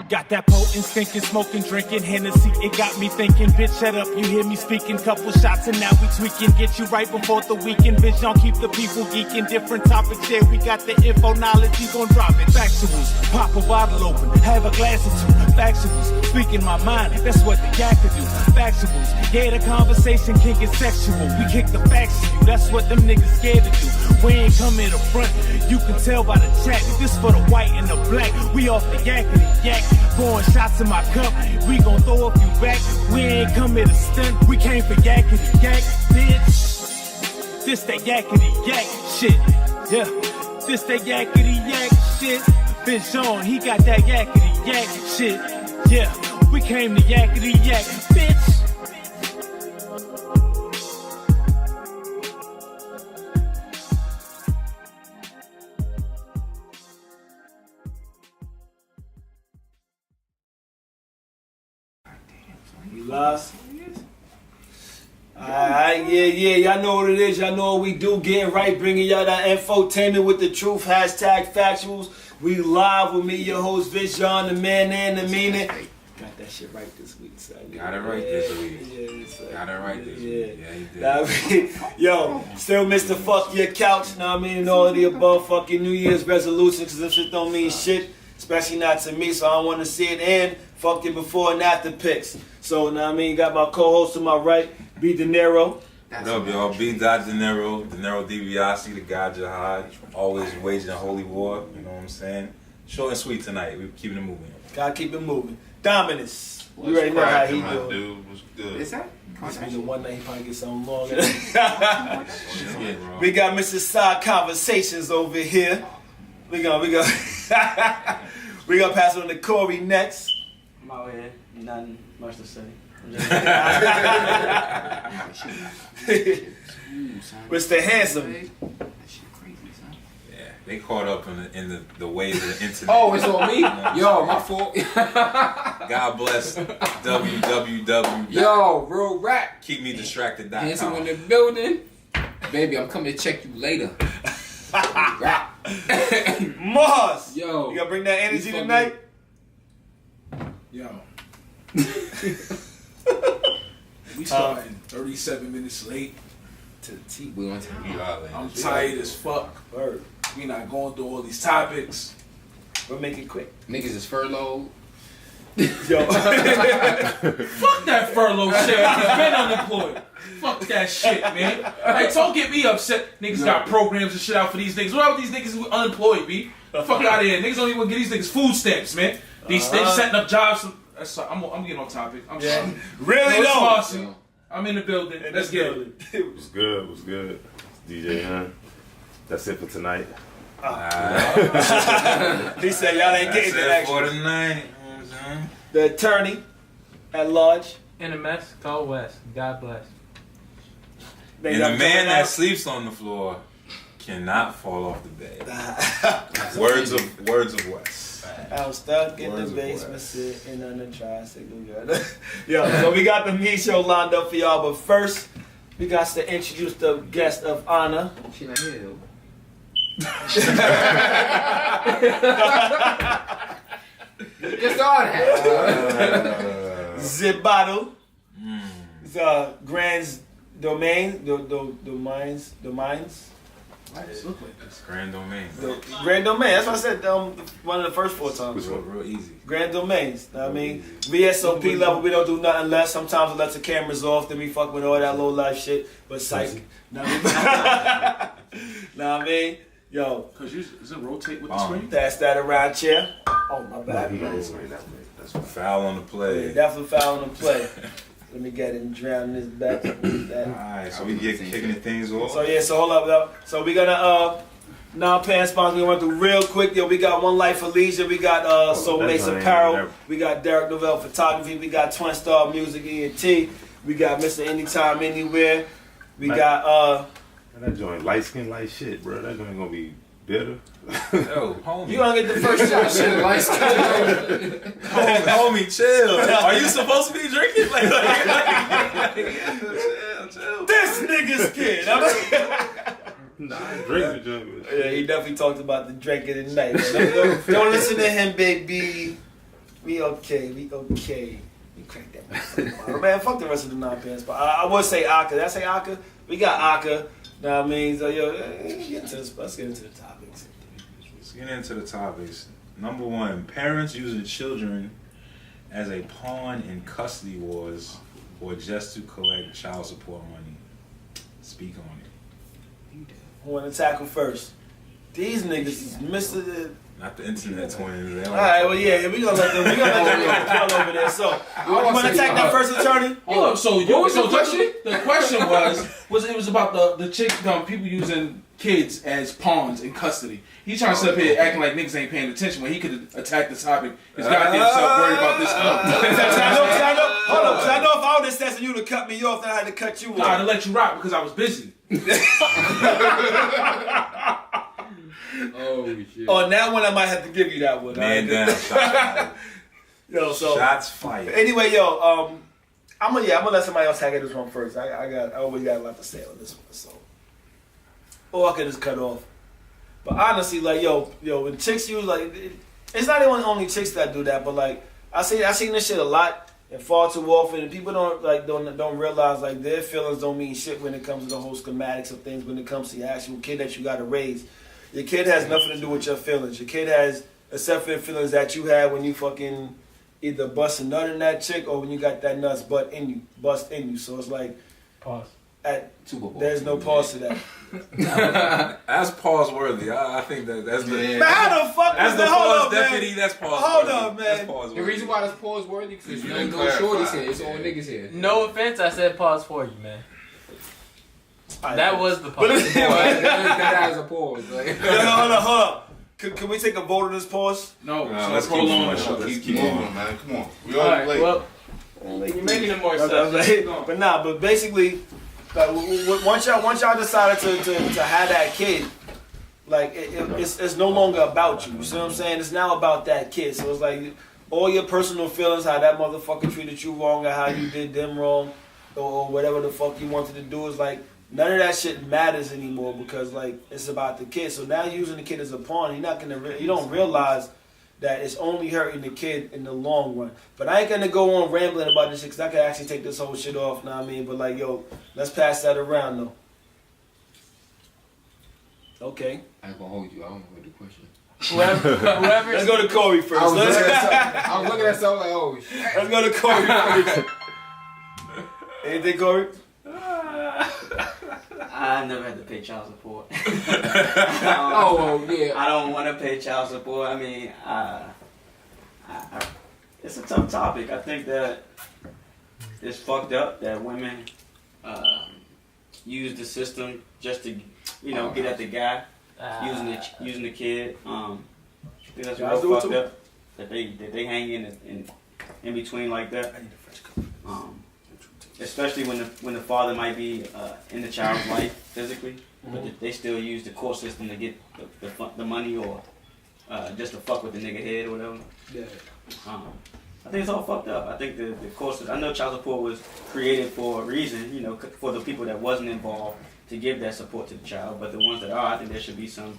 Got that potent, stinking, smoking, drinking Hennessy. It got me thinking, bitch, shut up, you hear me speaking. Couple shots and now we tweaking. Get you right before the weekend, bitch, don't keep the people geeking. Different topics, yeah, we got the info, knowledge, you gon' drop it. Factuals, pop a bottle open, have a glass or two. Factuals, speaking my mind, that's what the yak can do. Factuals, yeah, the conversation can get sexual. We kick the facts to you, that's what them niggas scared to do. We ain't come in the front, you can tell by the chat. This for the white and the black, we off the yakety yak. Pouring shots in my cup, we gon' throw a few back. We ain't come here to stunt, we came for yakety yak, bitch. This that yakety yak shit, yeah. This that yakety yak shit. Bitch on, he got that yakety yak shit, yeah. We came to yakety yak, bitch. Lost. Alright, yeah, y'all know what it is, y'all know what we do, getting right, bringing y'all that infotainment with the truth, hashtag Factuals. We live with me, your host, Vision, the man and the meaning. Got that shit right this week, son. Got it right this week. Yeah, got it right this week. Yeah, you did. I mean, yo, still Mr. Fuck Your Couch, know what I mean, and all of the above fucking New Year's resolutions, because this shit don't mean shit, especially not to me, so I don't want to see it end. Fuck your before and after pics. So, know what I mean, got my co-host to my right, B. De Niro. What up, y'all? B. De Niro DiBiase, the God Jihad, always waging a holy war, you know what I'm saying? Short and sweet tonight, we're keeping it moving. Gotta keep it moving. Dominus. You already know how he doing. Dude, what's good? Is that? This be the one night he probably get something longer. Yeah, We got Mr. Side Conversations over here. We gonna pass it on to Corey next. I'm out here, nothing much to say. Mr. Handsome. That shit crazy, son. yeah, they caught up in the ways of the internet. Oh, it's on me? You know what I'm Yo, saying? my fault. God bless www. Yo, real rap. Keep me distracted. Handsome in the building. Baby, I'm coming to check you later. Rap. Mars. Yo. You gonna bring that energy tonight? Yo. We starting 37 minutes late to the T. We on time. I'm tired as fuck. Word. We not going through all these topics. We'll make it quick. Niggas is furloughed. Yo. Fuck that furlough shit. Niggas been unemployed. Fuck that shit, man. Like, don't get me upset. Niggas got programs and shit out for these niggas. What about these niggas who unemployed, B? Fuck out of here. Niggas don't even get these niggas food stamps, man. They setting up jobs. I'm getting on topic. I'm sorry. Really It's though. Marcy. I'm in the building. Let's get it. What's good? What's good? It's DJ Hun. That's it for tonight. He said y'all ain't getting that for action. tonight. You know what I'm saying? The attorney at large. In the mess, call West. God bless. They And got the man coming that out. sleeps on the floor cannot fall off the bed. words of Wes. I'm stuck in Words the of basement, Wes. sitting on the tricycle. Yo, so we got the Me Show lined up for y'all, but first, we got to introduce the guest of honor. She not here though. Just all that. Zibato. The Grand's Domain. The mines. Why does it look like this? Grand Domain. The Grand Domain. That's what I said one of the first 4 times. Real easy. Grand Domains. Know what I mean, VSOP level, we don't do nothing less. Sometimes we let the cameras off, then we fuck with all that low life shit. But psych. Know what I mean? Yo, Cause does it rotate with the Bomb. screen? pass that around chair. Oh my bad. That's fine. Foul on the play. Definitely foul on the play. Let me get it and drown this back. Alright, so we get kicking the things off. So yeah, so hold up though. So we gonna non-paying sponsors we went through real quick. Yo, we got One Life for Leisure, we got Soul that's Mace my name. Apparel, we got Derek Novell Photography, we got Twin Star Music ENT, we got Mr. Anytime Anywhere, we got That joint light skin, light shit, bro. That joint gonna be bitter. Yo, homie. you gonna get the first shot. Shit, light skin. homie, chill. Are you supposed to be drinking? Chill. This nigga's kid. Nah, I drink the joint. Yeah, he definitely talked about the drinking tonight. Man. Don't listen to him, baby. We okay. We crack that motherfucker. Man, fuck the rest of the non-pants. But I would say Aka. Did I say Aka? We got Aka. Know what I mean? So, yo, let's get into the topics. Let's get into the topics. Number one, parents using children as a pawn in custody wars or just to collect child support money. Speak on it. Who want to tackle first? These niggas is Mr. Not the internet twins. All right, well, yeah, we gonna let them go over there. So, you want to attack that first attorney? Hold up. So what was the question? The question was it was about the chicks, people using kids as pawns in custody. He trying to sit up here acting like niggas ain't paying attention when he could have attacked the topic. His goddamn self worried about this. Hold up, because I know if I would have said you to cut me off, then I had to cut you off. Nah, to let you rock because I was busy. Oh shit. On that one, I might have to give you that one. Man down. Shots fired. Yo, so Shots fired. anyway, yo, I'm gonna let somebody else tackle this one first. I always got a lot to say on this one, so or I can just cut off. But honestly, like yo, when chicks use like, it's not even only chicks that do that, but like I seen this shit a lot and far too often, and people don't realize like their feelings don't mean shit when it comes to the whole schematics of things. When it comes to your actual kid that you got to raise, your kid has nothing to do with your feelings. Your kid has except for the feelings that you had when you fucking either bust a nut in that chick or when you got that nuts bust in you. So it's like Pause. There's no pause to that. That's pause worthy. I think that's the. Man, how the fuck That's is the that? Hold pause up, deputy. man. That's pause. Hold worthy. up, man. That's pause The worthy. reason why that's pause worthy because you You ain't didn't no shorties clarify. here. It's all niggas here. No offense, I said pause for you, man. All right. That was the pause. That has a pause. Like. Hold up. Can we take a vote on this pause? No, Nah, so let's keep prolong going. the show. Let's Keep keep moving, going. man. Come on. We All all right, late. well, you're making it more subject. But basically, like, once y'all decided to have that kid, like it's no longer about you. You see what I'm saying? It's now about that kid. So it's like all your personal feelings, how that motherfucker treated you wrong, or how you did them wrong, or whatever the fuck you wanted to do is like none of that shit matters anymore because like it's about the kid. So now using the kid as a pawn, you don't realize that it's only hurting the kid in the long run. But I ain't gonna go on rambling about this shit because I can actually take this whole shit off, know what I mean? But like, yo, let's pass that around though. Okay. I ain't gonna hold you. I don't know the question. Whoever. Let's go to Corey first. I was looking at something like, oh shit. Let's go to Corey first. Anything, Corey? I never had to pay child support. Oh yeah. I don't want to pay child support. I mean, it's a tough topic. I think that it's fucked up that women use the system just to, get at the guy using the kid. I think that's Guys real do it fucked too. up that they hang in between like that. I need a French cup. Especially when the father might be in the child's life physically, but they still use the court system to get the money or just to fuck with the nigga head or whatever. Yeah. I think it's all fucked up. I think the court system, I know child support was created for a reason, for the people that wasn't involved to give that support to the child, but the ones that are, I think there should be something.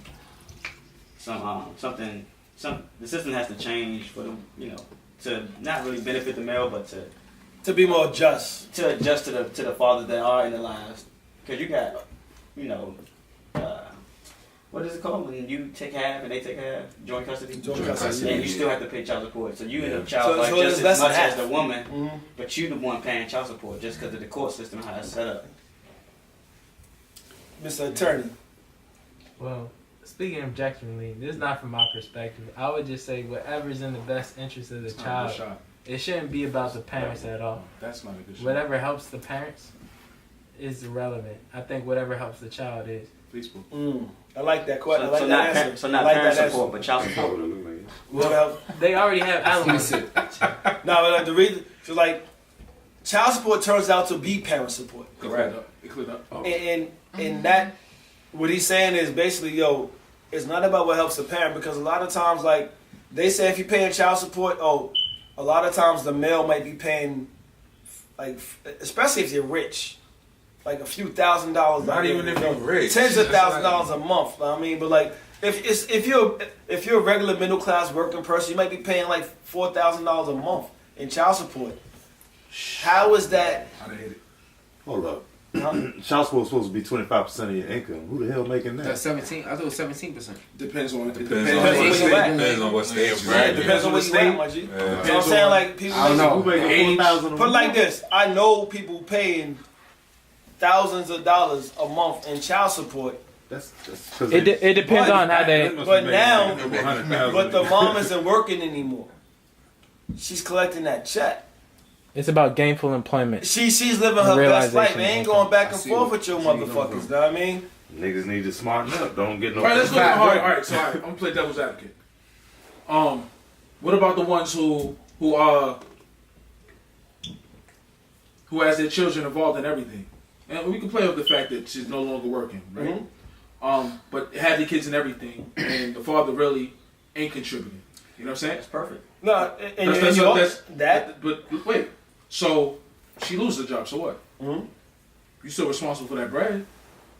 The system has to change for to not really benefit the male, but To be more just. to adjust to the fathers that are in their lives, because you got, what is it called when you take half and they take half, joint custody. Joint custody. And you still have to pay child support. So you in the So- child's life so just it's as less much than as half. the woman, Mm-hmm. but you the one paying child support just because of the court system how it's set up. Mr. Attorney. Well, speaking objectively, this is not from my perspective. I would just say whatever's in the best interest of the That's not a child. good shot. It shouldn't be about the parents at all. That's not a good shot. Whatever helps the parents is irrelevant. I think whatever helps the child is. Please, bro. I like that question. I like So that not answer. so not I like parent that support, but child That's support. what it look like. What else? They already have elements. No, but like the reason, so like, child support turns out to be parent support. Correct. It cleared up. And that, what he's saying is basically, it's not about what helps the parent because a lot of times, like, they say if you're paying child support, a lot of times the male might be paying, like, especially if you're rich, like a few $1,000s. Not even if you're rich. Tens of $1,000s a month. I mean, but like, if you're a regular middle class working person, you might be paying like $4,000 a month in child support. How is that? I'd hate it. Hold up. Child support is supposed to be 25% of your income. Who the hell making that? That's 17. I thought it was 17%. Depends on Depends on what state. Depends on what state you're Yeah, at. it depends on what you at, my G. So I'm saying like people. I don't know. Who making 4,000 a Put it like month? this: I know people paying thousands of dollars a month in child support, That's because It depends But- on how they. but now, $100,000. but the mom isn't working anymore. She's collecting that check. It's about gainful employment. She's living her best life. Realization. It ain't going back and I see forth what- with your I see where you're motherfuckers. coming Know what I mean? Niggas need to smarten up. Don't get no. All right, let's go. Fact. All right. So I'm gonna play devil's advocate. What about the ones who has their children involved in everything? And we can play off the fact that she's no longer working, right? But have the kids and everything, and the father really ain't contributing. You know what I'm saying? That's perfect. No, and That's- you know, that's- that. But wait, so she loses the job. So what? Mhm. You still responsible for that bread,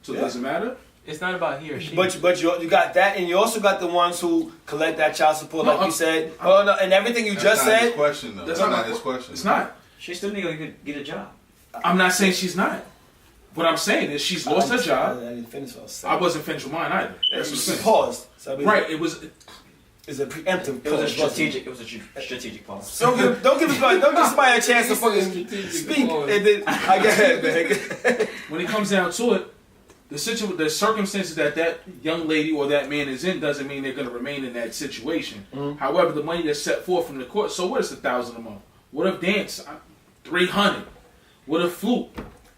so it Yeah. doesn't matter. It's not about he or she. But you got that, and you also got the ones who collect that child support, No, like you said. Oh no, and everything you That's just not his said. question, though. That's That's not not my his question. It's not. She still need to get a job. I'm not saying she's not. What I'm saying is she's lost her job. I didn't finish what I was I saying. wasn't finished with mine either. That's what I'm She saying. paused. So I mean, Right, it was. It's a preemptive. It was a pause, wasn't strategic. It was a strategic pause. Don't give somebody a chance to fucking speak. And then I get ahead, man. When it comes down to it, the circumstances that young lady or that man is in doesn't mean they're going to remain in that situation. However, the money that's set forth from the court. So what is $1,000 a month? What if dance? 300. What if flute?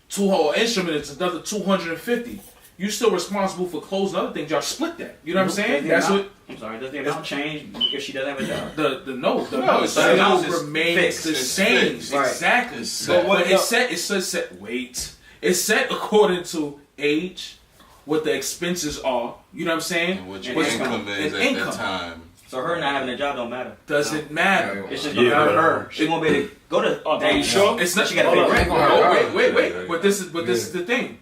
Two instrument is another 250. You still responsible for clothes and other things. Y'all split that. You know what I'm saying? That's what. I'm sorry. Does the amount change if she doesn't have a job? The amount it's the amount still is remains fixed. the It's same. fixed. Right. Exactly. So what? But it's set. Wait. It's set according to age, what the expenses are. You know what I'm saying? And what And your income. income is And at income. that time. So her not having a job don't matter. Doesn't matter. It's just Yeah, about but- her. She won't be able to go to. Are you sure? It's not. She gotta pay Hold on. rent. Oh, wait. Yeah. But this is the thing.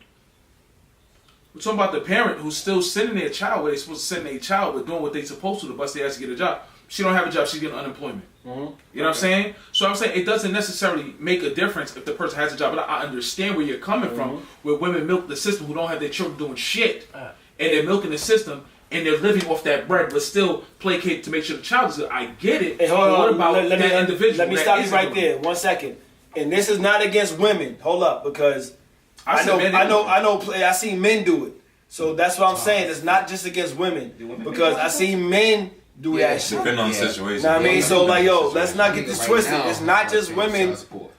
We're talking about the parent who's still sending their child where they're supposed to send their child, but doing what they're supposed to bust their ass to get a job. She don't have a job. She's getting unemployment. You know what I'm saying? So I'm saying it doesn't necessarily make a difference if the person has a job. But I understand where you're coming from, where women milk the system who don't have their children doing shit, and they're milking the system and they're living off that bread, but still placate to make sure the child is good. I get it. Hey, hold But on. what about let that me, individual? Let me that stop you isn't right doing there. it? 1 second. And this is not against women. Hold up, because I said men and women. I see men do it. So that's what I'm saying. It's not just against women, because I see men do that shit. Depending on the situation. Know what I mean? So like, yo, let's not get Right this twisted. now, It's not just I'm women child support.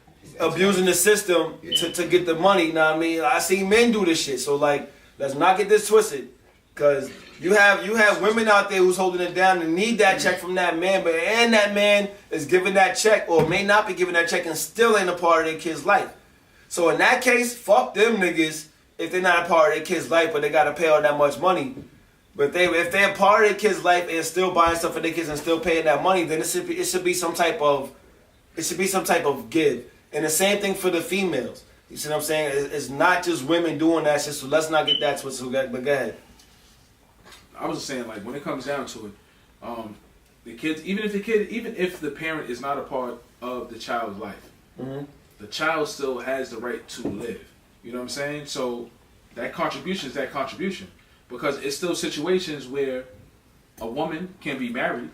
abusing the system to get the money. Know what I mean? I see men do this shit. So like, let's not get this twisted, because you have women out there who's holding it down and need that check from that man, but and that man is giving that check or may not be giving that check and still ain't a part of their kid's life. So in that case, fuck them niggas if they're not a part of their kid's life, but they gotta pay all that much money. But if they're a part of their kid's life and still buying stuff for their kids and still paying that money, then it should be some type of give. And the same thing for the females. You see what I'm saying? It's not just women doing that shit. So let's not get that twisted. But go ahead. I was just saying, like, when it comes down to it, the kids, even if the parent is not a part of the child's life, the child still has the right to live. You know what I'm saying? So that contribution is that contribution, because it's still situations where a woman can be married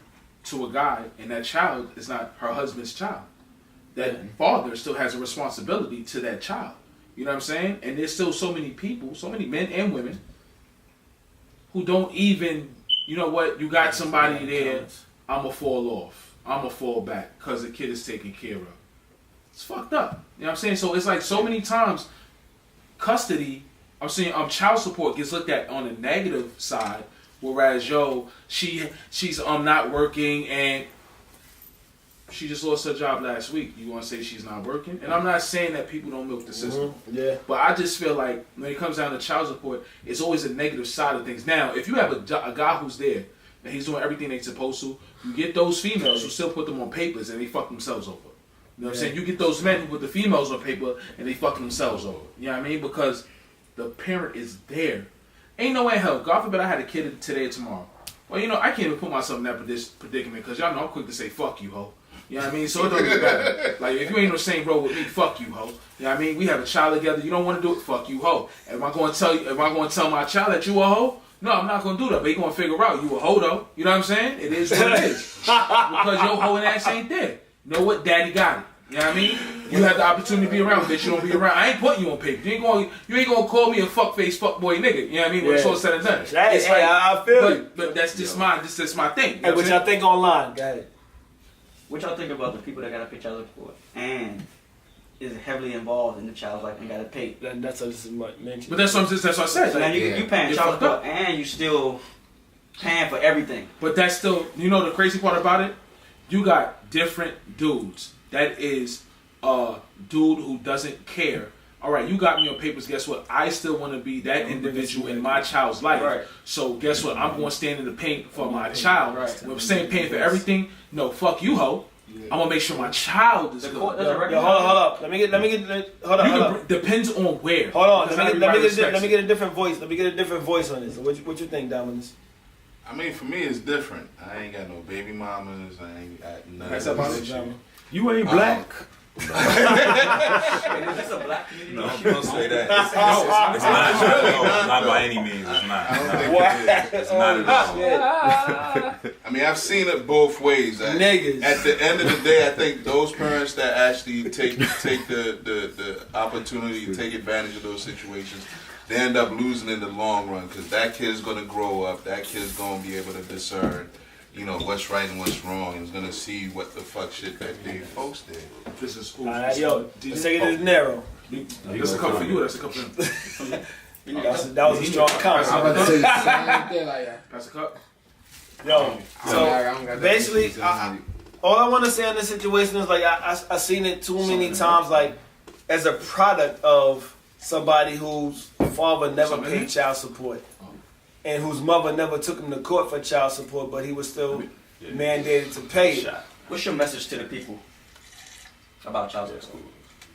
to a guy and that child is not her husband's child. That father still has a responsibility to that child. You know what I'm saying? And there's still so many people, so many men and women, who don't even, you know what, you got somebody there, I'ma fall off, I'ma fall back, because the kid is taken care of. It's fucked up. You know what I'm saying? So it's like so many times, custody, I'm saying child support gets looked at on the negative side, whereas, she's not working and she just lost her job last week. You want to say she's not working? And I'm not saying that people don't milk the system. Yeah. But I just feel like when it comes down to child support, it's always a negative side of things. Now, if you have a guy who's there and he's doing everything they're supposed to, you get those females who still put them on papers and they fuck themselves over. You know what I'm saying? You get those men who put the females on paper and they fuck themselves over. You know what I mean? Because the parent is there. Ain't no way in hell. God forbid I had a kid today or tomorrow. Well, you know, I can't even put myself in that predicament because y'all know I'm quick to say fuck you, ho. You know what I mean? So it don't even matter. Like, if you ain't on the same road with me, fuck you, ho. You know what I mean? We have a child together. You don't want to do it, fuck you, ho. Am I going to tell my child that you a hoe? No, I'm not going to do that. But he going to figure out you a hoe, though. You know what I'm saying? It is what it is. Because your hoe and ass ain't there. You know what? Daddy got it. You know what I mean? You have the opportunity to be around, bitch. You don't be around. I ain't putting you on paper. You ain't gonna call me a fuckface fuckboy nigga. You know what I mean? When it's all said and done. I feel you. But that's just my thing. Hey, what y'all think online? Got it. What y'all think about the people that got to pay child support and is heavily involved in the child's life and got to pay? That's what this is mentioned. But that's what I said. So now you paying child support and you still paying for everything. But that's still, you know the crazy part about it? You got different dudes. That is a dude who doesn't care. All right, you got me on papers. Guess what? I still want to be that individual in my child's life. Right. So guess what? I'm going to stand in the paint for my child. Right. When I'm saying paying for everything, no, fuck you, ho. I'm gonna make sure my child is good. Hold up. Let me get. Hold up. Depends on where. Hold on. Let me get a different voice. Let me get a different voice on this. What you think, Dominus? I mean, for me, it's different. I ain't got no baby mamas. I ain't got none That's of about that it, shit. John. You ain't black. Is this a black community? No, I'm gonna say that. It's not. Not by any means. It's not. I don't think it is. It's not at all. I mean, I've seen it both ways. Niggas. At the end of the day, I think those parents that actually take the opportunity to take advantage of those situations, they end up losing in the long run because that kid's gonna grow up. That kid's gonna be able to discern, you know, what's right and what's wrong. He's gonna see what the fuck shit that they folks did. This is cool. Yo, let's take it to narrow. That's a cup for you. That's a cup for him. That was a strong comment. I'm about to say the same thing like that. Pass a cup. Yo, I so don't got that basically, shit. all I want to say on this situation is like I seen it too many times, like as a product of somebody whose father never paid child support and whose mother never took him to court for child support, but he was still mandated to pay it. What's your message to the people about child support?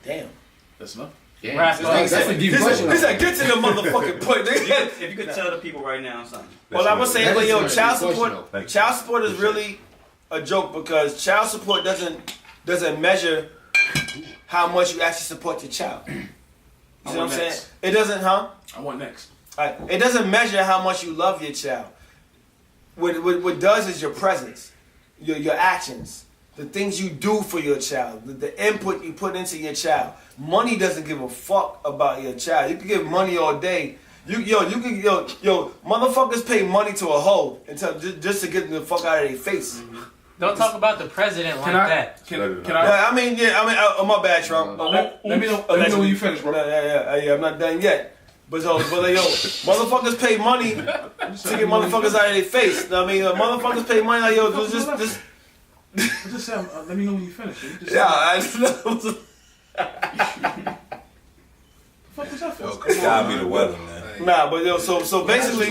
Damn. That's enough. Yeah, Right. that's a deep question. He said, get to the motherfucking point. If you could tell the people right now something. Well, I would say, That but is yo, a child good support. question, Child support is really a joke because child support doesn't measure how much you actually support your child. You see what I'm saying? Next. It doesn't, huh? I want next. Right. It doesn't measure how much you love your child. What does is your presence, your actions, the things you do for your child, the input you put into your child. Money doesn't give a fuck about your child. You can give money all day. Motherfuckers pay money to a hoe until just to get the fuck out of their face. Don't talk about the president like that. Can I? My bad, Trump. Let me know when you finish, bro. Yeah, I'm not done yet. But motherfuckers pay money to get motherfuckers out of their face. I mean, motherfuckers pay money like, yo, just Just say, let me know when you finish. yeah, I just know. Fuck was that for? It's gotta be the weather, man. Nah, but yo, so basically,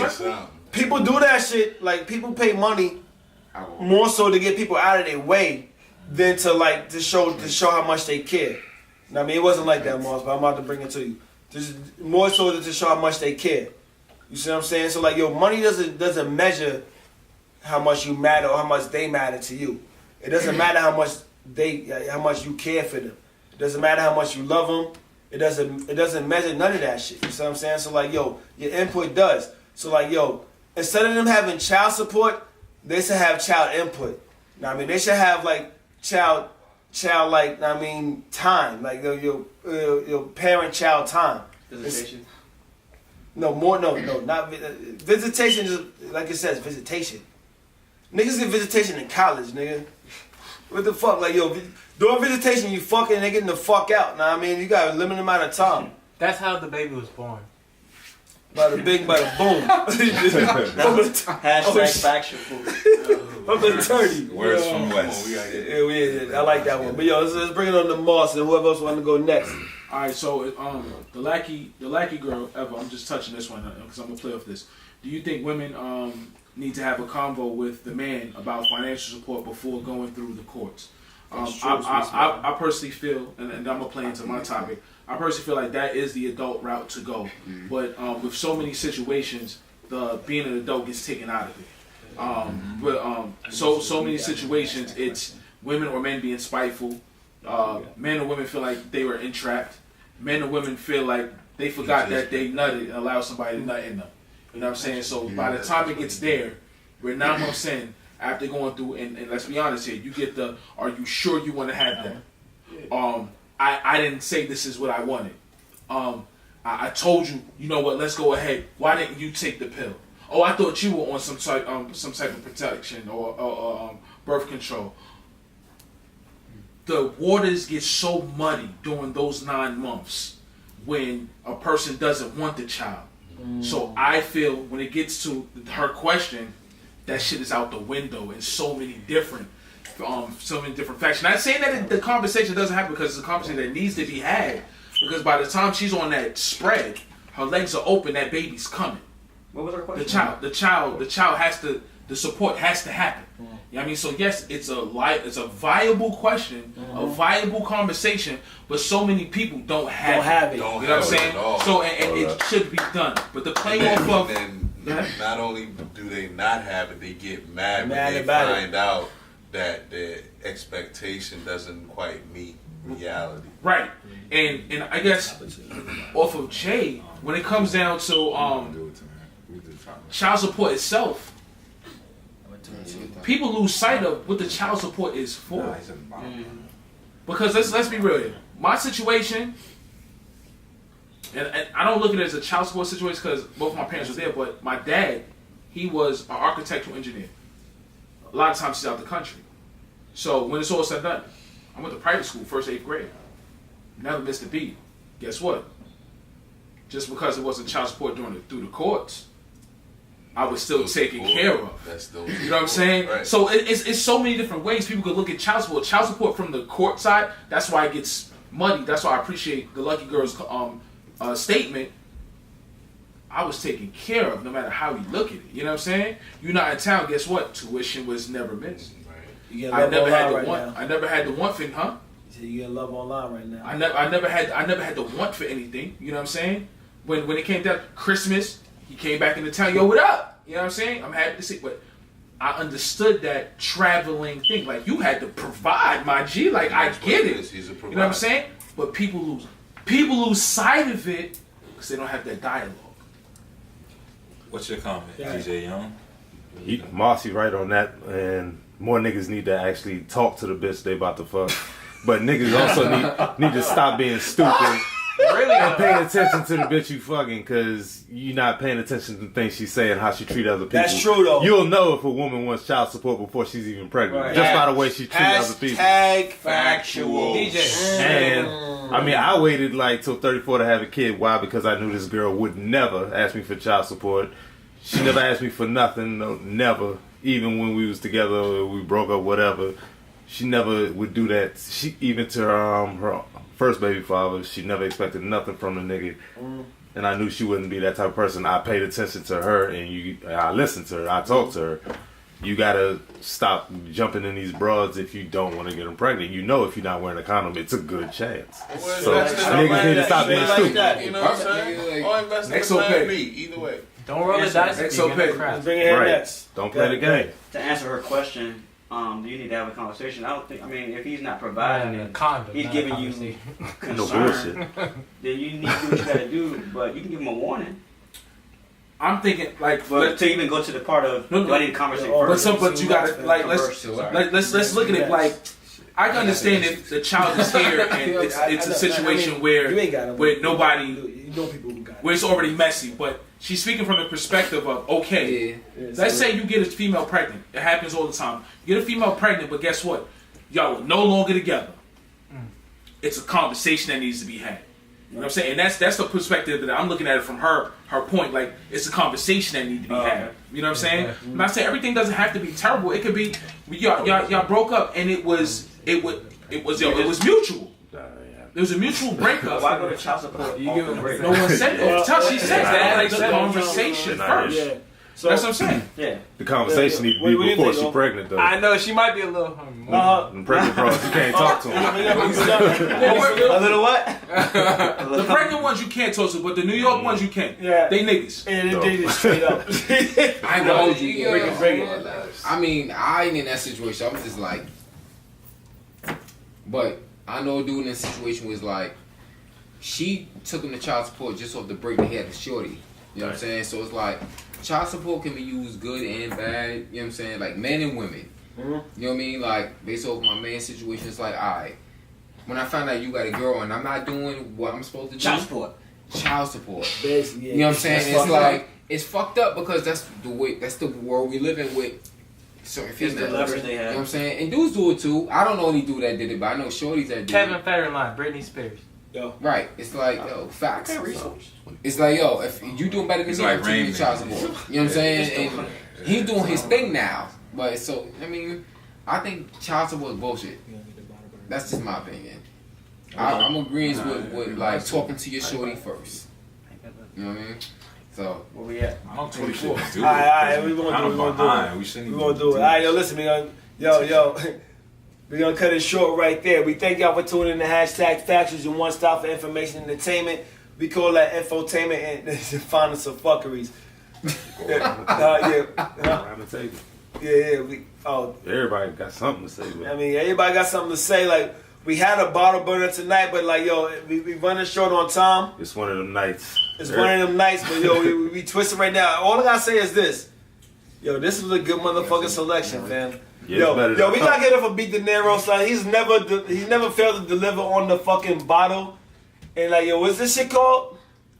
people do that shit. Like, people pay money more so to get people out of their way than to show how much they care. I mean, it wasn't like that, Mars, but I'm about to bring it to you. Just more so to show how much they care. You see what I'm saying? So like, yo, money doesn't measure how much you matter or how much they matter to you. It doesn't matter how much you care for them. It doesn't matter how much you love them. It doesn't measure none of that shit. You see what I'm saying? So like, yo, your input does. So like, yo, instead of them having child support, they should have child input. Now, I mean, they should have like child like, I mean, time, like your parent-child time. Visitation. No, not visitation. Just like it says, visitation. Niggas get visitation in college, nigga. What the fuck, like yo, during visitation you fucking and they getting the fuck out. Now I mean, you got a limited amount of time. That's how the baby was born. Bada bing, bada boom. Factual. I'm the attorney. Words from West. Yeah, I like that one. But yo, let's bring it on to Moss and whoever else want to go next. All right, so the lackey girl ever. I'm just touching this one because I'm gonna play off this. Do you think women need to have a convo with the man about financial support before going through the courts? I personally feel, and I'm gonna play into my topic. I personally feel like that is the adult route to go. But with so many situations, being an adult gets taken out of it. So many situations, it's women or men being spiteful. Men or women feel like they were entrapped. Men or women feel like they forgot that they nutted and allowed somebody to nut in them. You know what I'm saying? So by the time it gets there, we're 9 months in, after going through, and let's be honest here, you get the, are you sure you want to have that? I didn't say this is what I wanted. I told you, you know what, let's go ahead. Why didn't you take the pill? Oh, I thought you were on some type of protection or birth control. The waters get so muddy during those 9 months when a person doesn't want the child. So I feel when it gets to her question, that shit is out the window in so many different facts. Not saying that the conversation doesn't happen, because it's a conversation that needs to be had. Because by the time she's on that spread, her legs are open, that baby's coming. What was her question? The child has to, the support has to happen. You know what I mean? So yes, it's a viable question, a viable conversation, but so many people don't have it. You know what I'm saying? So and it should be done. But the playing off of, not only do they not have it, they get mad when they find out that their expectation doesn't quite meet reality. Right. And I guess off of Jay, when it comes down to child support itself, people lose sight of what the child support is for. Because let's be real here. My situation, and I don't look at it as a child support situation because both my parents were there, but my dad, he was an architectural engineer. A lot of times he's out the country. So when it's all said and done, I went to private school, 1st, 8th grade. Never missed a beat. Guess what? Just because it wasn't child support through the courts, I was still taken care of. You know what I'm saying? Right. So it's so many different ways people could look at child support. Child support from the court side, that's why it gets muddy. That's why I appreciate the Lucky Girl's statement. I was taken care of no matter how you look at it. You know what I'm saying? You're not in town, guess what? Tuition was never missed. I never had the want for, huh? You get love online right now. I never had the want for anything. You know what I'm saying? When it came down Christmas, he came back into town. Yo, what up? You know what I'm saying? I'm happy to see. But I understood that traveling thing. Like, you had to provide, my G. Like, I get it. You know what I'm saying? But people lose sight of it because they don't have that dialogue. What's your comment, DJ Young? Marcy right on that, and more niggas need to actually talk to the bitch they about to fuck. But niggas also need to stop being stupid and pay attention to the bitch you fucking, because you're not paying attention to the things she's saying, how she treat other people. That's true though. You'll know if a woman wants child support before she's even pregnant, right. just by the way she treats other people. Factual. DJ. And I mean, I waited like till 34 to have a kid. Why? Because I knew this girl would never ask me for child support. She never asked me for nothing. No, never. Even when we was together, or we broke up, whatever. She never would do that. She even to her first baby father, she never expected nothing from the nigga. And I knew she wouldn't be that type of person. I paid attention to her, and I listened to her. I talked to her. You gotta stop jumping in these broads if you don't want to get them pregnant. You know, if you're not wearing a condom, it's a good chance. So niggas need to stop being stupid. You know what I'm saying? Or invest in the plan B. Either way. Don't roll the dice. Bring it in next. Don't play the game. To answer her question, do you need to have a conversation? I mean, if he's not providing it, he's giving you concern, then you need to do what you gotta do, but you can give him a warning. I'm thinking, like, but to even go to the part of, do I need to conversate first? But you gotta, like, let's look at it like, I can understand if the child is here and it's a situation where nobody, where it's already messy, but she's speaking from the perspective of, okay, let's say you get a female pregnant. It happens all the time. You get a female pregnant, but guess what? Y'all are no longer together. It's a conversation that needs to be had. You know what I'm saying? And that's the perspective that I'm looking at it from her point. Like, it's a conversation that needs to be had. You know what I'm saying? I'm not saying everything doesn't have to be terrible. It could be y'all broke up and it was mutual. There was a mutual breakup. Why go to child support? No one said it. She said that. Like, the conversation first. So That's what I'm saying. Yeah. The conversation needs What to do be you before think, she's though? pregnant, though. I know she might be a little. And pregnant bros, you can't talk to them. A little what? The pregnant ones you can't toast it, but the New York ones you can. Yeah. They niggas. And it did it straight up. I ain't gonna hold you. Bring it. I mean, I ain't in that situation. I'm just like, but I know a dude in that situation was like, she took him to child support just off the break that he had the shorty. You know what I'm saying? So it's like, child support can be used good and bad. You know what I'm saying? Like men and women. You know what I mean? Like based off my man's situation, it's like, alright, when I find out you got a girl and I'm not doing what I'm supposed to do, child support. Basically, yeah. You know what I'm saying? That's It's fucked like up. it's fucked up because that's the world we live in with certain females. the leverage they You know have. what I'm saying? And dudes do it too. I don't know any dude that did it, but I know shorties that did Kevin it. Federline, Britney Spears. Right. It's like, yo, facts. It's like, yo, if you doing better than It's me, like I'm taking Rain your child Man. support. You know what I'm saying? And he's doing his thing now. But so, I mean, I think child support is bullshit. That's just my opinion. I'm agreeing with like talking to your shorty first. You know what I mean? So Where we at? I don't think we should do it. Alright, we gonna Kind do it. of We gonna do behind. it. We shouldn't We even gonna do it. Alright, yo, listen, yo, we're gonna cut it short right there. We thank y'all for tuning in to hashtag Factuals, your one stop for information and entertainment. We call that infotainment and find us some fuckeries. Around the table. Yeah. Everybody got something to say, I man. mean, everybody got something to say. Like, we had a bottle burner tonight, but like, yo, we running short on time. It's one of them nights. It's one of them nights, but yo, we twisted right now. All I gotta say is this. Yo, this was a good motherfucking selection, fam. Yeah, it's better than we gotta get him for Beat De Niro, son. He's never failed to deliver on the fucking bottle. And like, yo, what's this shit called?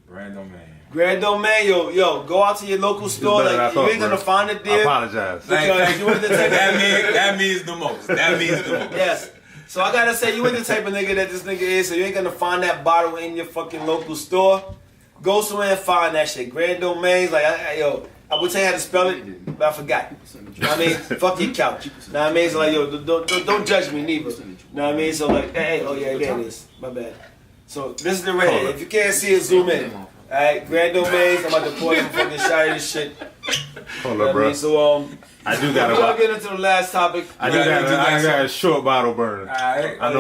Random man. Grand Domain, yo, go out to your local store. better than I Like, you thought, ain't gonna bro. find it I there. apologize. Because you ain't the type of that means the most. That means the most. Yes. So I gotta say, you ain't the type of nigga that this nigga is, so you ain't gonna find that bottle in your fucking local store. Go somewhere and find that shit. Grand Domains, like, I would tell you how to spell it, but I forgot. You know what I mean? Fuck your couch. You know what I mean? So like, yo, don't judge me neither. You know what I mean? So like, hey, oh yeah, there it is. My bad. So this is the red. If you can't see it, zoom in. Alright, Grand Domains, I'm about to pour some fucking shot of this shit. Hold You know up, what I bro. mean? So I do we're got gonna a. get into the last topic. I got a short bottle burner. Alright. I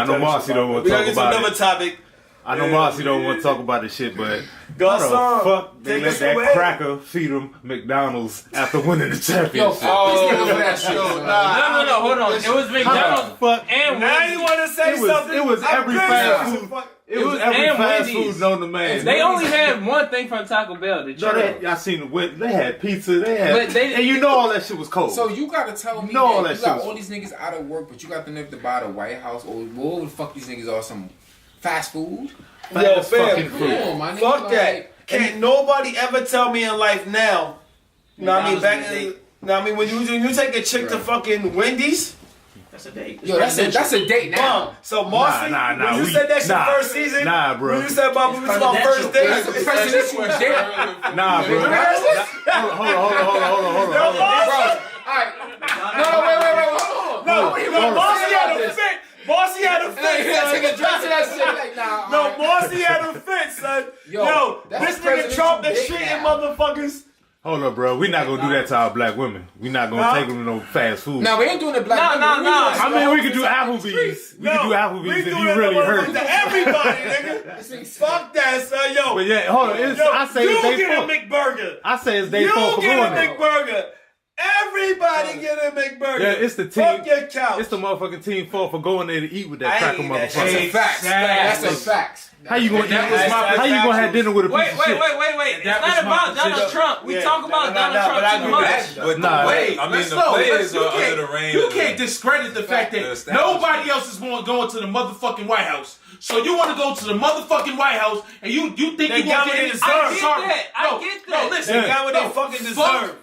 know Marcy don't want We're to gonna talk get to about another it. topic. I know Marcy don't want to talk about this shit, but Go how the son. fuck they Take let us that away. cracker feed them McDonald's after winning the yo, championship? fuck this nigga for that shit. Yo, son. nah. No, hold on. It was How McDonald's the fuck? and Now Wendy's. you want to say It was- something? it was I'm every good. fast food. It was every and fast Wendy's. food known to man. They only had one thing from Taco Bell, the No, churros. I seen they had pizza. They had, But they- and you know all that shit was cold. So you gotta tell me No, that that you got shit all these niggas out of work, but you got the nerve to buy the White House or what the fuck these niggas are, some fast food? Yo, Fast fam, fucking Come food. on, my nigga. fuck like, that. Can't nobody ever tell me in life now. You know what I mean? Back in, you know what I mean? When you take a chick to fucking Wendy's. That's a date. Yo, that's a date now. Mom, so Marcy, Nah, when you said that shit first season, Nah, bro. when you said about we was on first date, That's a presidential date. Nah, bro. Hold on. Yo, Marcy, Alright. No, wait, hold on. Marcy had a fit. Marcy had a Hey, fit, son. take a drink to that shit. Like, nah. No, alright. Marcy had a fit, son. Yo, that's this a nigga presidential Trump is date treating now. motherfuckers. Hold up, bro. We not gonna do that to our black women. We not gonna take them to no fast food. Nah, we ain't doing the black. No. I mean, we could do Applebee's. We could do Applebee's if you really hurt. To everybody, nigga. Fuck that, son. Yo, But yeah, hold on. I say you it's they get a fault. McBurger. I say it's they You fault for get going a there. McBurger. Everybody get a McBurger. Yeah, it's the Fuck team. your couch. It's the motherfucking team fault for going there to eat with that I cracker ain't that motherfucker. shit. That's a fact. How you gonna That was my how you gonna have dinner with a piece Wait. of shit? It's That not was my about Donald position. Trump. We Yeah, talk about no, Donald but Trump I too agree much. with that. But Nah, the way, I mean, let's the know, players you are can't- under the reign You of can't the- discredit the fact the that establishment. nobody else is going to the motherfucking White House. So you want to go to the motherfucking White House and you think They you got want what to they get deserve. I get Sorry. that. I get that. No, listen. They got what they fucking deserve.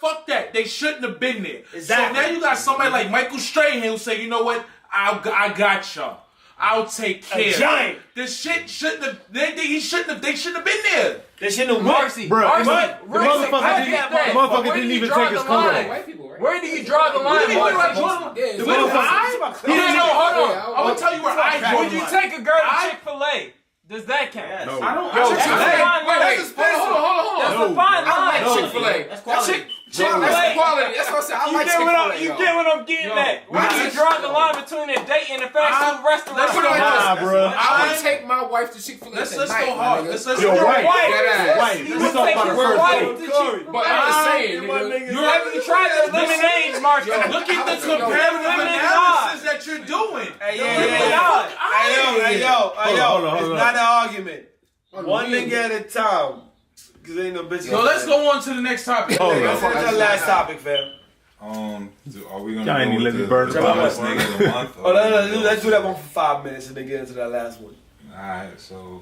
Fuck that. They shouldn't have been there. Exactly. So now you got somebody like Michael Strahan who say, you know what? I got y'all. I'll take care. giant. This shit shouldn't have. They shouldn't have been there. They shouldn't have Marcy, Bro, Marcy, the Marcy, motherfucker I didn't- get that. the motherfucker But where didn't do you even draw take his the coat line? off. White people, right? Where do you draw the line, What do you mean, Marcy? like, Yeah, The what motherfucker- Hold on. No, hold on. I'm gonna tell you where I draw Would the you line. take a girl to I- Chick-fil-A? Does that count? Yes. No. I don't. Yo, Chick-fil-A. that's Wait, hold That's on. a fine I like line. Chick-fil-A. That's quality. That's quality. That's what I said. I like Chick-fil-A. You get what I'm getting Yo, at? Where nah, do you draw the line between a date and a fast food restaurant? Let's put it like Nah, this. bro. I I would take my wife to Chick-fil-A Let's tonight, go my hard. nigga. Let's Yo, go white. Dead You We would talking take about your the first wife date. to Chick-fil-A. But I'm just saying, My nigga. nigga. Have you tried the lemonade market? Look at the I would comparative go- analysis that you're doing. Hey, Hold on. It's not an argument. Oh, One yeah. nigga at a time. Cause ain't no bitch. So let's go on to the next topic. Hold on. That's our last topic, fam. Are we Y'all gonna ain't go even let with me the burn the dumbest bottle. nigga of the month? Oh, let's do that one for 5 minutes and then get into that last one. Alright, so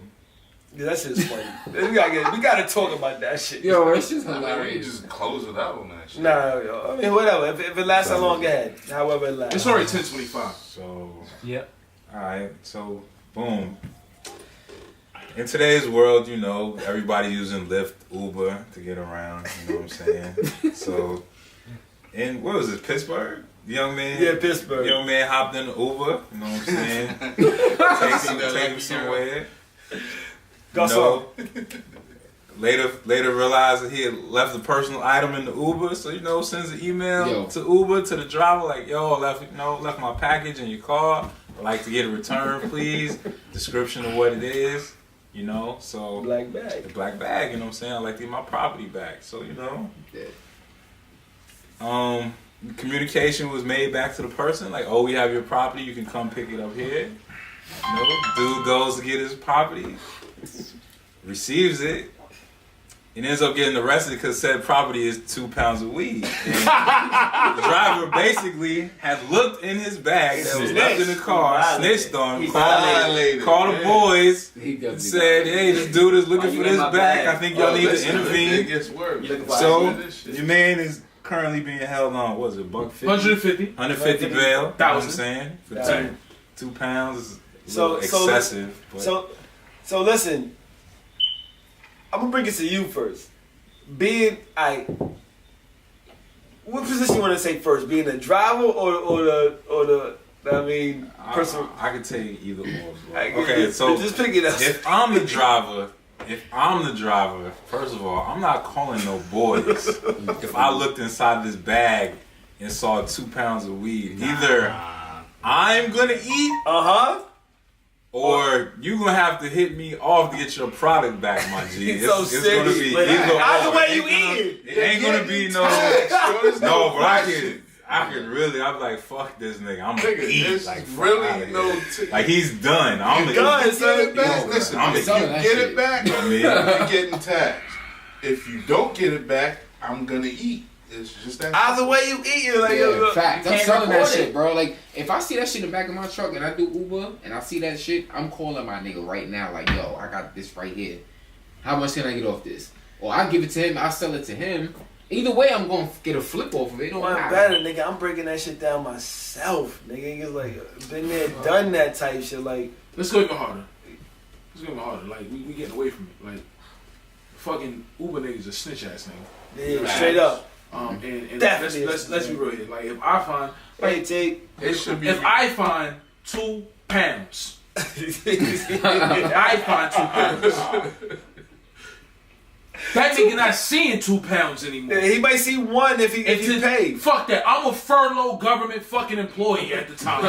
Yeah, that shit's funny. we gotta talk about that shit. Yo, it's just I mean, we hilarious. just close it out on that shit. Nah, yo, I mean, whatever. If it lasts how long, go ahead. However it lasts. It's already 10:25. so Yep. alright, so boom. In today's world, you know, everybody using Lyft, Uber to get around. You know what I'm saying? So, in what was it, Pittsburgh? Young man. Yeah, Pittsburgh. Young man hopped in the Uber. You know what I'm saying? take him somewhere. Go No. Later realized that he had left a personal item in the Uber, so sends an email to Uber to the driver like, "Yo, left my package in your car. I'd like to get a return, please. Description of what it is, so Black bag. the black bag, you know what I'm saying? I'd like to get my property back." So, communication was made back to the person like, "Oh, we have your property, you can come pick it up here." Dude goes to get his property, receives it, and ends up getting arrested because said property is 2 pounds of weed. And the driver basically had looked in his bag that was left in the car, snitched on him, called the boys, said, "Hey, this dude is looking for this bag. I think y'all need to intervene." It gets worse. So your man is currently being held on, what is it, $150? 150. 150 bail. You know what I'm saying? For Yeah. 2 pounds is a So- little so- excessive. But So listen, I'm gonna bring it to you first. What position you want to say first? Being a driver or the person? I could take either or. Bro. I- Okay, so just pick it up. if I'm the driver, first of all, I'm not calling no boys. If I looked inside this bag and saw 2 pounds of weed, either I'm gonna eat or you gonna have to hit me off to get your product back, my G. He's so It's gonna serious. be But either either or. way It you ain't gonna- eat It ain't gonna be no, bro. I could really. I'm like, fuck this nigga. I'm gonna eat. There's Like, fuck really outta no. here. Like he's done. I'm done, gonna son. Get it back. Listen, I'm if gonna you that get shit. it back, I mean- you're getting taxed. If you don't get it back, I'm gonna eat. It's just that. Either way you eat, you're like, Yeah, fact. you I'm can't selling that report shit, it. bro. Like, if I see that shit in the back of my truck and I do Uber and I see that shit, I'm calling my nigga right now. Like, yo, I got this right here. How much can I get off this? Or I give it to him, I sell it to him. Either way, I'm gonna get a flip off of it. It don't One matter. better, nigga. I'm breaking that shit down myself, nigga. It's like been there, done that type shit. Like, Let's go even harder. Like, we getting away from it. Like, fucking Uber niggas a snitch ass nigga. yeah, straight up. And Definitely. let's be real here. Like, if I find, Hey, take. It should be. if I find 2 pounds, I find 2 pounds. That nigga not seeing 2 pounds anymore. He might see one if he paid. Fuck that. I'm a furlough government fucking employee at the time.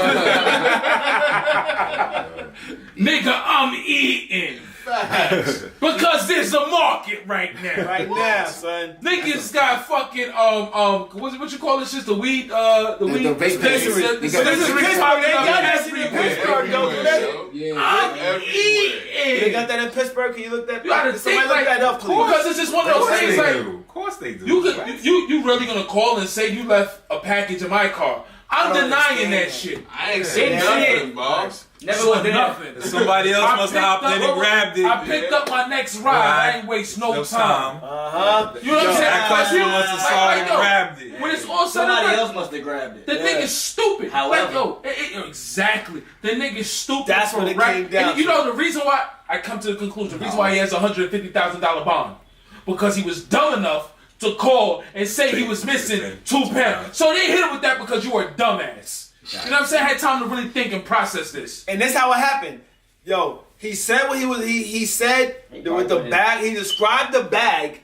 Nigga, I'm eating. Because there's a market right now. Right now, son. Niggas got fucking what you call this shit? The weed the weed vape dispensary. pen. The They got dispensary Pittsburgh, popping they up got that shit in everywhere. Pittsburgh, though. Everywhere, Yeah. I'm Everywhere. They eating. got that in Pittsburgh. Can you look that You gotta up? think Somebody look like that up, please. because it's just one of those things like Of course they do. you really gonna call and say you left a package in my car? I'm I don't denying understand that that. shit. I ain't Shit. saying nothing, boss. Never So went there. nothing. Somebody else must have hopped in and grabbed it. I picked up my next ride. I ain't waste no time. Uh-huh. You know what I'm saying? That Like, customer you- must have like, saw it and yo, grabbed it. When it's all said and Somebody done, else must have grabbed it. the nigga's stupid. However. Like, yo, exactly. The nigga's stupid. That's for what it rap. came down And you to. know the reason why I come to the conclusion, the reason why he has a $150,000 bond, because he was dumb enough to call and say he was missing 2 pounds. So they hit him with that because you were a dumbass. You know what I'm saying? I had time to really think and process this. And that's how it happened. Yo, he said what he was. He said with the bag. He described the bag.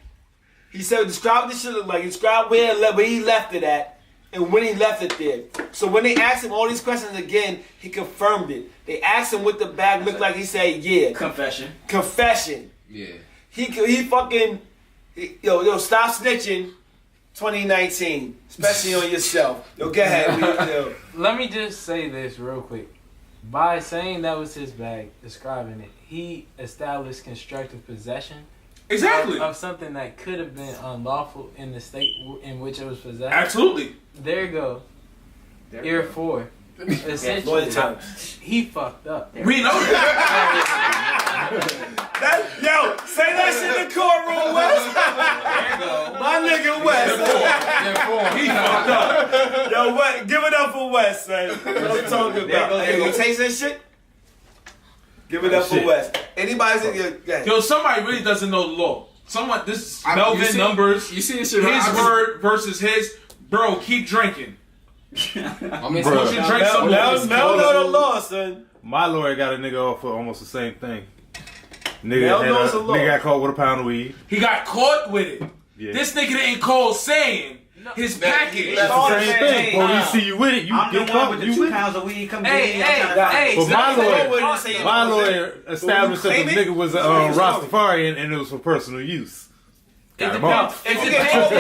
He said describe what this shit look like. He described where he left it at, and when he left it there. So when they asked him all these questions again, he confirmed it. They asked him what the bag looked like. He said, "Yeah." Confession. Yeah. He fucking yo stop snitching. 2019, especially on yourself. Yo, go ahead. Yo. Let me just say this real quick. By saying that was his bag, describing it, he established constructive possession Exactly. of something that could have been unlawful in the state in which it was possessed. Absolutely. There you go. Ear 4. More Essentially, time. he fucked up. We know that. Yo, say that shit in the courtroom, Wes. My nigga Wes. He fucked up. Yo, what? Give it up for Wes, son. What I'm talking about. Hey, you taste that shit? Give it up for Wes. Anybody's in your Yo, somebody really doesn't know the law. Someone, this is Melvin numbers. You see this shit? His word versus his. Bro, keep drinking. I mean, Bro. Once you drink something, Now know the law, son. My lawyer got a nigga off for almost the same thing. Mel Nigga, knows the law. nigga got caught with a pound of weed. he got caught with it. Yeah. This nigga didn't call saying his package. It's the same thing. Hey, Police see you with it, you I'm the get one caught. with the You 2 with it. pounds of weed. Come Hey, get me. hey. But Say my it. lawyer established that the claim it? nigga was Rastafarian and it was for personal use. Got him off. It Okay, depends.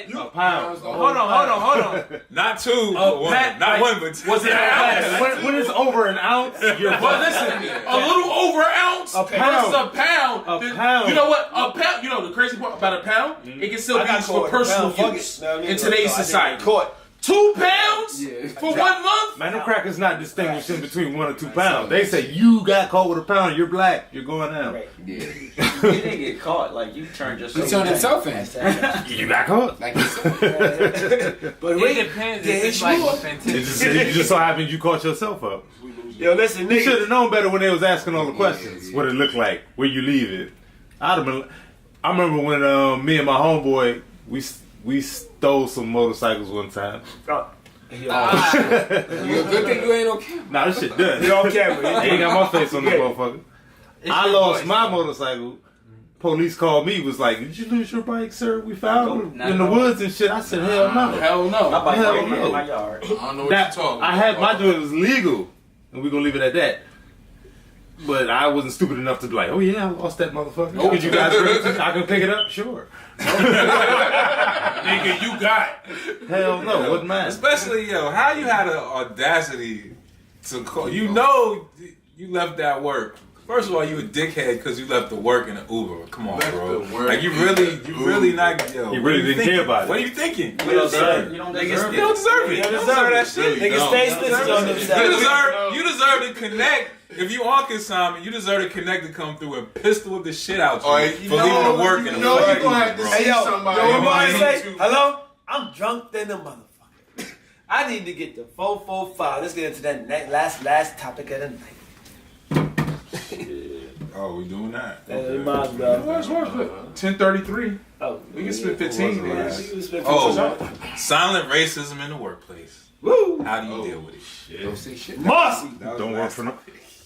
A pound. Hold on. Not 2, Pat, not like, 1, but 2. Was it an ounce? When it's over an ounce, you're But listen, a little over an ounce A versus pound. a pound. A pound. You know what? A pound. You know the crazy part about a pound? It can still be used for personal use in today's society. Caught. 2 pounds Yeah. for 1 month? Man, them crackers not distinguishing between 1 or 2 pounds. They say you got caught with a pound, you're black, you're going down. Right. Yeah. You didn't get caught. Like you turned yourself. He turned himself in. You got caught. Like he said. But It depends if it's like It just so happened you caught yourself up. Yo, listen, You should nigga. have known better when they was asking all the questions. What it looked like, where you leave it. I'd have been. I remember when me and my homeboy we stole some motorcycles one time. You a good thing you ain't on camera. Nah, this shit done. You on camera. They ain't got my face on this motherfucker. I your lost voice. my motorcycle. Police called me, was like, "Did you lose your bike, sir? We found Nope, it in the not woods and shit." I said, "Hell no." Hell My no. bike Hell right here no. in my yard. I don't know what That, you're talking I about. had my joint was legal, and we're gonna leave it at that. But I wasn't stupid enough to be like, "Oh yeah, I lost that motherfucker." Could you guys bring it to me? I can pick it up, sure. Nigga, you got. Hell no, wasn't mine. Especially, how you had the audacity to call. You know you left that work. First of all, you a dickhead because you left the work in the Uber. Come on, Left bro. the work Like you in really the not. Yo, He what really are you didn't thinking? care about it. What are you thinking? You don't deserve. You don't You deserve don't it. deserve it. You don't deserve that shit. Niggas stay snitching on themselves. You deserve to connect. If you on consignment, you deserve to connect to come through and pistol the shit out you, All right, for leaving the work in the you're fucking gonna have to bro. see Hey, yo, somebody. what on I say? YouTube. Hello? I'm drunk than a motherfucker. I need to get the 445. Let's get into that last topic of the night. Oh, we doing that? Hey, might as well. What's worth it? 10:33. Oh, We can spend 15 minutes. We can spend 15 Oh, silent racism in the workplace. Woo! How do you deal with it? Don't say shit. Mossy! Don't work for no.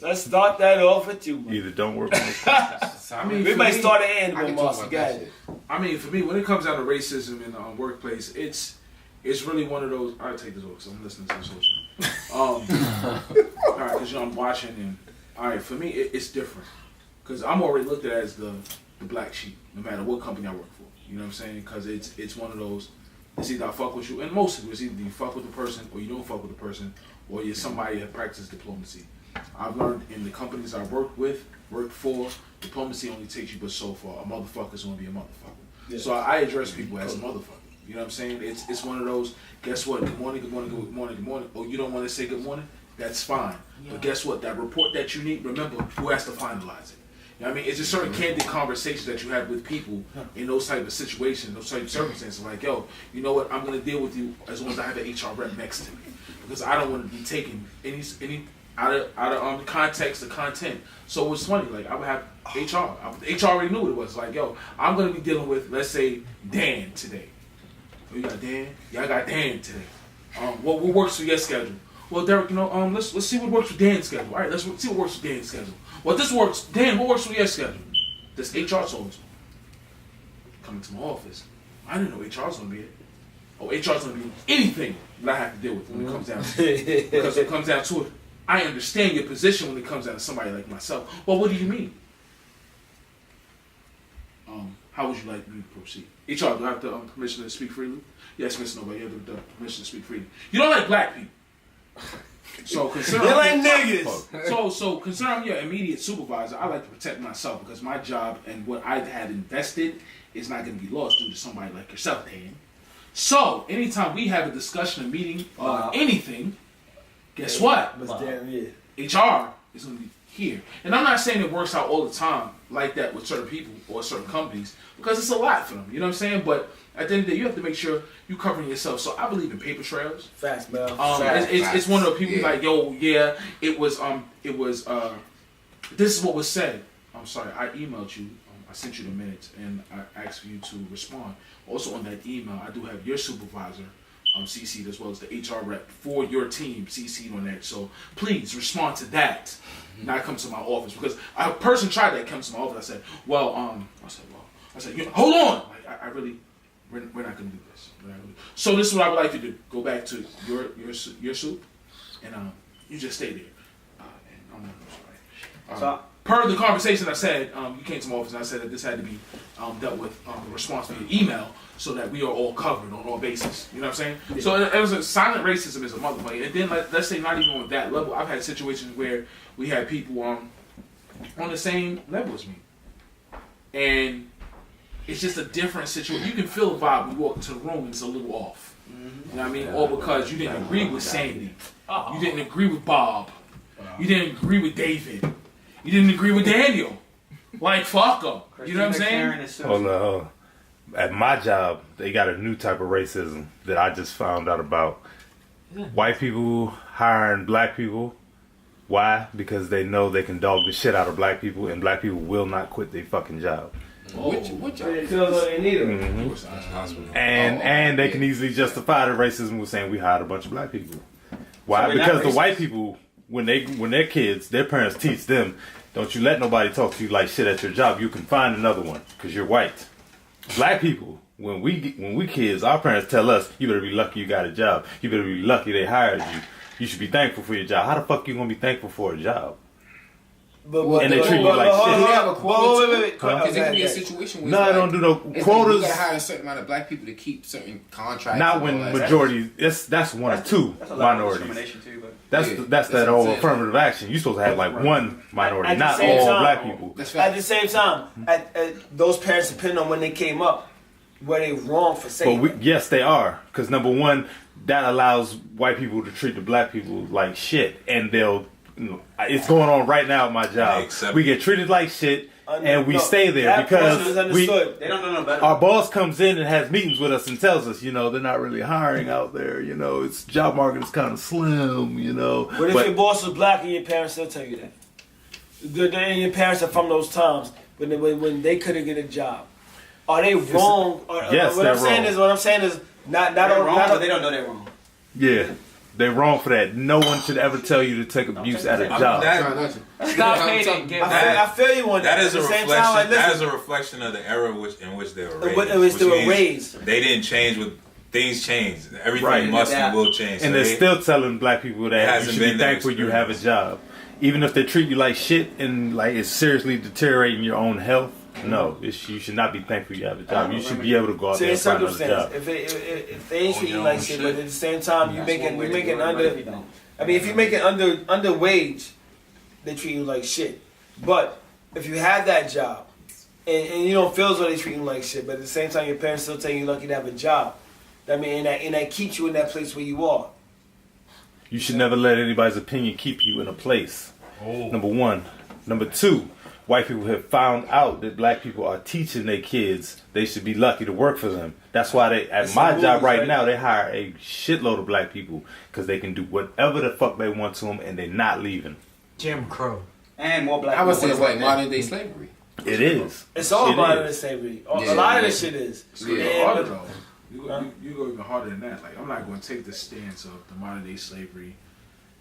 Let's start that off with you, man. Either don't work for no. I mean, We for might me- start an I animal, can talk Mossy. about Go that ahead. shit. I mean, for me, when it comes down to racism in the workplace, it's really one of those. I'll take this off because I'm listening to the social. All right, because I'm watching and all right, for me, it's different because I'm already looked at as the black sheep, no matter what company I work for. You know what I'm saying? Because it's one of those. It's either I fuck with you, and most of it is either you fuck with the person or you don't fuck with the person, or you're somebody that practices diplomacy. I've learned in the companies I worked for, diplomacy only takes you but so far. A motherfucker's gonna be a motherfucker. Yeah. So I address people as a motherfucker. You know what I'm saying? It's one of those, guess what? Good morning, good morning, good morning, good morning. Oh, you don't want to say good morning? That's fine. But guess what? That report that you need, remember, who has to finalize it? You know what I mean? It's just certain candid conversations that you have with people in those type of situations, those type of circumstances. Like, yo, you know what? I'm going to deal with you as long as I have an HR rep next to me. Because I don't want to be taking any out of context or content. So it's funny, like I would have HR. HR already knew what it was. Like, yo, I'm going to be dealing with, let's say, Dan today. Oh, you got Dan? Yeah, I got Dan today. What works for your schedule? Well, Derek, let's see what works with Dan's schedule. All right, let's see what works with Dan's schedule. Well, this works. Dan, what works with your schedule? This HR told me. Coming to my office. I didn't know HR's gonna be it. Oh, HR's gonna be anything that I have to deal with when it comes down to it. Because it comes down to it. I understand your position when it comes down to somebody like myself. Well, what do you mean? How would you like me to proceed? HR, do I have the permission to speak freely? Yes, Mr. Nobody, you have the permission to speak freely. You don't like black people. So consider You like niggas. So consider I'm your immediate supervisor. I like to protect myself because my job and what I had invested is not going to be lost due to somebody like yourself, Dan. So anytime we have a discussion, a meeting, or anything, guess what? HR is going to be here. And I'm not saying it works out all the time like that with certain people or certain companies because it's a lot for them. You know what I'm saying? But at the end of the day, you have to make sure you covering yourself. So I believe in paper trails. Facts, man. It's one of the people like, yo, yeah, it was, this is what was said. I'm sorry, I emailed you. I sent you the minutes and I asked for you to respond. Also on that email, I do have your supervisor CC'd as well as the HR rep for your team CC'd on that. So please respond to that. Not come to my office because a person tried that come to my office. I said, hold on. Like I really, we're not gonna do this. So this is what I would like to do. Go back to your soup, and you just stay there. And I'm sorry. Per the conversation I said, you came to my office and I said that this had to be dealt with a response via email so that we are all covered on all bases. You know what I'm saying? Yeah. So it was a silent racism is a motherfucker. And then let's say not even on that level. I've had situations where we had people on the same level as me. And it's just a different situation. You can feel the vibe when you walk into the room and it's a little off. You know what I mean? All because you didn't agree with Sandy. You didn't agree with Bob. You didn't agree with David. You didn't agree with Daniel. Like, fuck them. You know what I'm saying? Hold on. At my job, they got a new type of racism that I just found out about. White people hiring black people. Why? Because they know they can dog the shit out of black people, and black people will not quit their fucking job. What job? And they can easily justify the racism with saying we hired a bunch of black people. Why? Because the white people, when they're kids, their parents teach them, don't you let nobody talk to you like shit at your job. You can find another one because you're white. Black people, when we kids, our parents tell us, you better be lucky you got a job. You better be lucky they hired you. You should be thankful for your job. How the fuck you gonna be thankful for a job? And they treat you like shit. Do they have a quota? Wait. Because it can be a situation where no, I don't do no quotas. You gotta hire a certain amount of black people to keep certain contracts. Not when majority. That's one or two minorities. That's that whole affirmative action. You're supposed to have like one minority, not all black people. At the same time, those parents, depending on when they came up, were they wrong for saying that? Yes, they are. Because number one, that allows white people to treat the black people like shit, and they'll. It's going on right now at my job. We get treated like shit, and we stay there because they don't know no better. Our boss comes in and has meetings with us and tells us, they're not really hiring out there. It's job market is kind of slim. What if your boss was black and your parents still tell you that? And your parents are from those times when they couldn't get a job. Are they wrong? Yes, what I'm saying is not wrong, but they don't know they're wrong. Yeah. They're wrong for that. No one should ever tell you to take abuse at a job. Stop hating. I feel you on that. That is a reflection. That is a reflection of the era in which they were raised. They didn't change with things changed. Everything must and will change. And they're still telling black people that you should be thankful you have a job, even if they treat you like shit and like it's seriously deteriorating your own health. No, you should not be thankful you have a job. You should be able to go out there and find another job. If they ain't treating you like shit, but at the same time you making under. I mean, if you make it under wage, they treat you like shit. But if you have that job and you don't feel as though they treat you like shit, but at the same time your parents still tell you lucky to have a job, and that keeps you in that place where you are. You should never let anybody's opinion keep you in a place. Number one. Number two. White people have found out that black people are teaching their kids they should be lucky to work for them. That's why at my job right now, they hire a shitload of black people because they can do whatever the fuck they want to them and they're not leaving. Jim Crow. And more black people. I would say it's like modern day slavery. It is. It's all modern day slavery. A lot of this shit is. You go even harder than that. Like, I'm not going to take the stance of the modern day slavery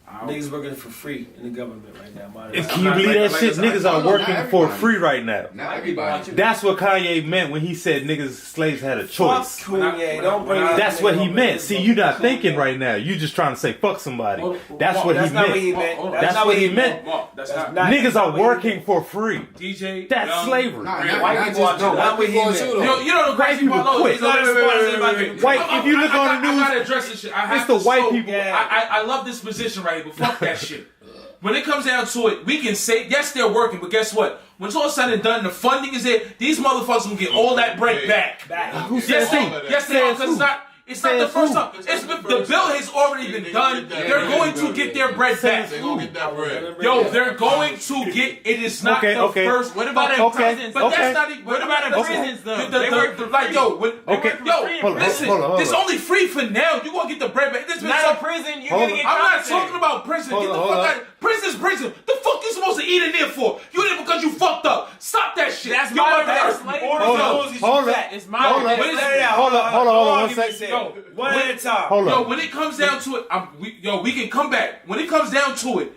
Niggas working for free in the government right now. And can you believe that shit? Niggas are working for free right now. Not everybody. That's what Kanye meant when he said niggas, slaves had a choice. Fuck Kanye. Don't bring it. That's what he meant. See, you not thinking right now. You just trying to say fuck somebody. That's what he meant. That's what he meant. That's not. Niggas are working for free. DJ. That's slavery. White people are too. That's what he meant. You know the crazy people part. quit. White, if you look on the I gotta news, address this shit. it's the white people. I love this position right here, but fuck that shit. When it comes down to it, we can say, yes, they're working, but guess what? When it's all said and done, the funding is there, these motherfuckers will get all that bread back. Yes, they are, because it's not the first time. The bill has already been done. They're going to get their bread back. They gonna get that bread. Yo, they're going to get. It is not the first. What about the prisons? But that's not even. What about the prisons though? Like listen. It's only free for now. You gonna get the bread back. There's been Not a prison. You're gonna get I'm not compensated. talking about prison. Get the fuck out. Prison's prison. The fuck you supposed to eat in there for? You in there because you fucked up. Stop that shit. That's you my about bad. to Hold up. It's my bad. Hold on, 1 second. One at a time. Hold Yo, up. when it comes down to it, we can come back. When it comes down to it,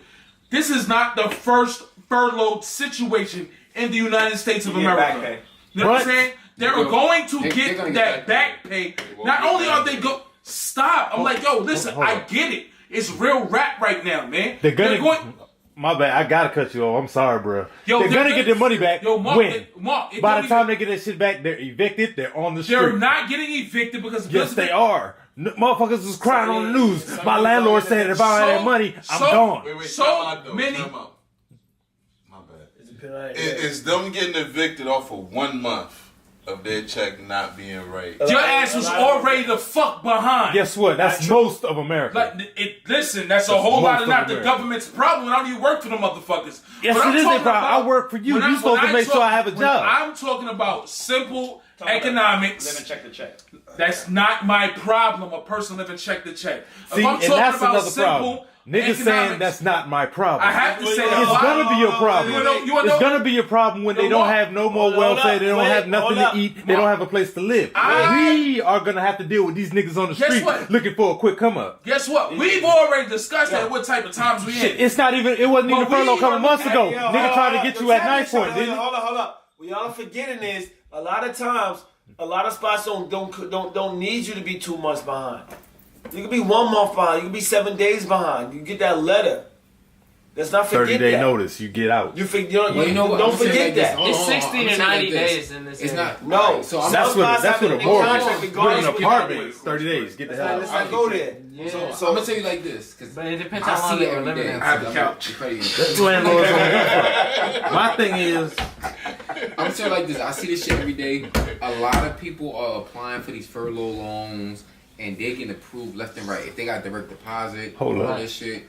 this is not the first furloughed situation in the United States of America. Back pay. You know what I'm saying? They're going to get gonna that get back pay. Not only are they stop. I'm like, yo, listen, hold I on. get it. It's real rap right now, man. They're going. My bad. I gotta cut you off. I'm sorry, bro. They're gonna get their money back. Yo, Mark, when? Mark, By the time they get that shit back, they're evicted. They're on the street. they're not getting evicted because Yes, they are. Motherfuckers was crying on the news. My landlord said if I had that money, I'm gone. Wait, So time out, though. many- Time out. My bad. It's them getting evicted off of 1 month of their check not being right. Your ass was already the fuck behind. Guess what? That's most of America. Listen, that's a whole lot of most not of the America. government's problem. I don't even work for the motherfuckers. Yes, But I'm it is their talking problem. about- I work for you. when You supposed to make sure I have a when job. I'm talking about simple economics. Living check to check. That's not my problem. A person living check to check. See, if I'm and talking that's about another simple problem. Niggas saying economics, that's not my problem. I have to say that. It's gonna be your problem. You wanna know? It's gonna be your problem when they don't have no more welfare. They don't have nothing to eat. They don't have a place to live. We are gonna have to deal with these niggas on the Guess street what? looking for a quick come up. Guess what? We've already discussed that. What type of times we Shit, in? it's not even. It wasn't even But we furlough a couple are- months ago. Hey, yo, Nigga hold tried on. to get Yo, you at check knife this point, out. didn't he? Hold up. What y'all forgetting is a lot of times, a lot of spots don't need you to be 2 months behind. You can be 1 month behind. You can be 7 days behind. You get that letter. Let's not forget 30-day that. notice, you get out. You know what? don't I'm saying forget like this. that. Hold on, It's hold on. 60 I'm to saying 90 like this. days in this It's area. not. No. Alright, so I'm That's Some what spots that's have what a an mortgage. contract With regardless an of what apartment, you do. 30 days. Get the hell Let's out. not go there. Yeah. So I'm gonna tell you like this, because But it depends I how long see they it were every living day. in. I have a couch. That's landlords on that. My thing is, I'm saying like this. I see this shit every day. A lot of people are applying for these furlough loans, and they getting approved left and right. If they got direct deposit, Hold all up. this shit,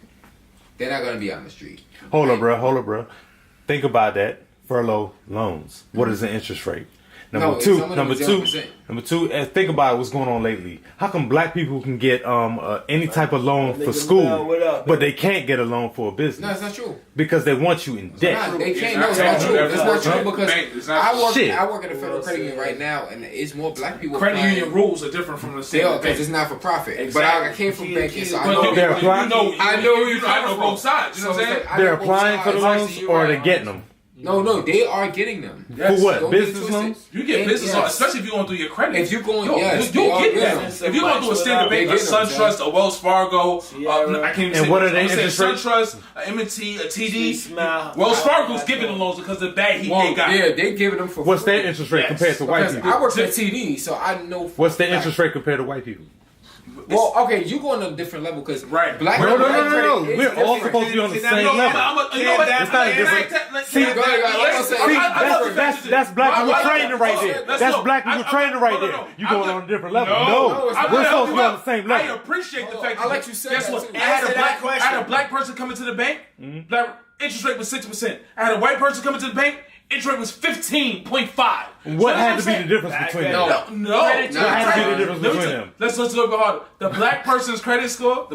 they're not gonna be on the street. hold up, bro. Think about that. Furlough loans. What is the interest rate? Number two, some of them is 0%. and think about what's going on lately. How come black people can get any type of loan for school, what up? but they can't get a loan for a No, business it's not true. because they want you in debt? Nah, they can't. It's No, not it's not true. true. It's not Huh? true because It's not- Shit. I work at a federal credit union right now, and it's more black people. Credit applying. union rules are different from the They state. are because it's not for profit. But I came from banking, so I But know. They're applying- I know both sides. You know what I'm saying? I They're know both applying for the sides. loans You're or right. they're getting them No, they are getting them. for what? Don't get it Business twisted. loans? You get And business yes. loans, especially if you're going through your credit. If you're going, Yo, yes, you'll they are get getting that. them. If you're going through a standard bank, a They get them, SunTrust, a Wells Fargo, Sierra. I can't even And say what are I'm they saying interest rates? SunTrust, a M&T, a TD. Smile. Wells Fargo's giving them loans because of the bad heat Well, they got. yeah, they giving them for What's free. their interest rate Yes. compared to white Because people? I work at TD, so I know. for What's a their fact. interest rate compared to white people? Well, okay, you go on a different level because Right. black. No. black credit is We're all different. supposed to be on the See, same no, level. You know what? It's not a And different- See, Go ahead, let's say- See, I love the that's fact that's black people Why- training right there. Let's That's go. black people training right there. You going on a different level? No, No, it's we're not. supposed to be on the same I level. appreciate the fact I'll that let you say guess that what? too. I had Answer that question. I had a black person come into the bank. Black interest rate was 6%. I had a white person come into the bank. Interest rate was 15.5. What had to be the difference between them? No. What had to be the difference between them? Let's go a bit harder. The black person's credit score,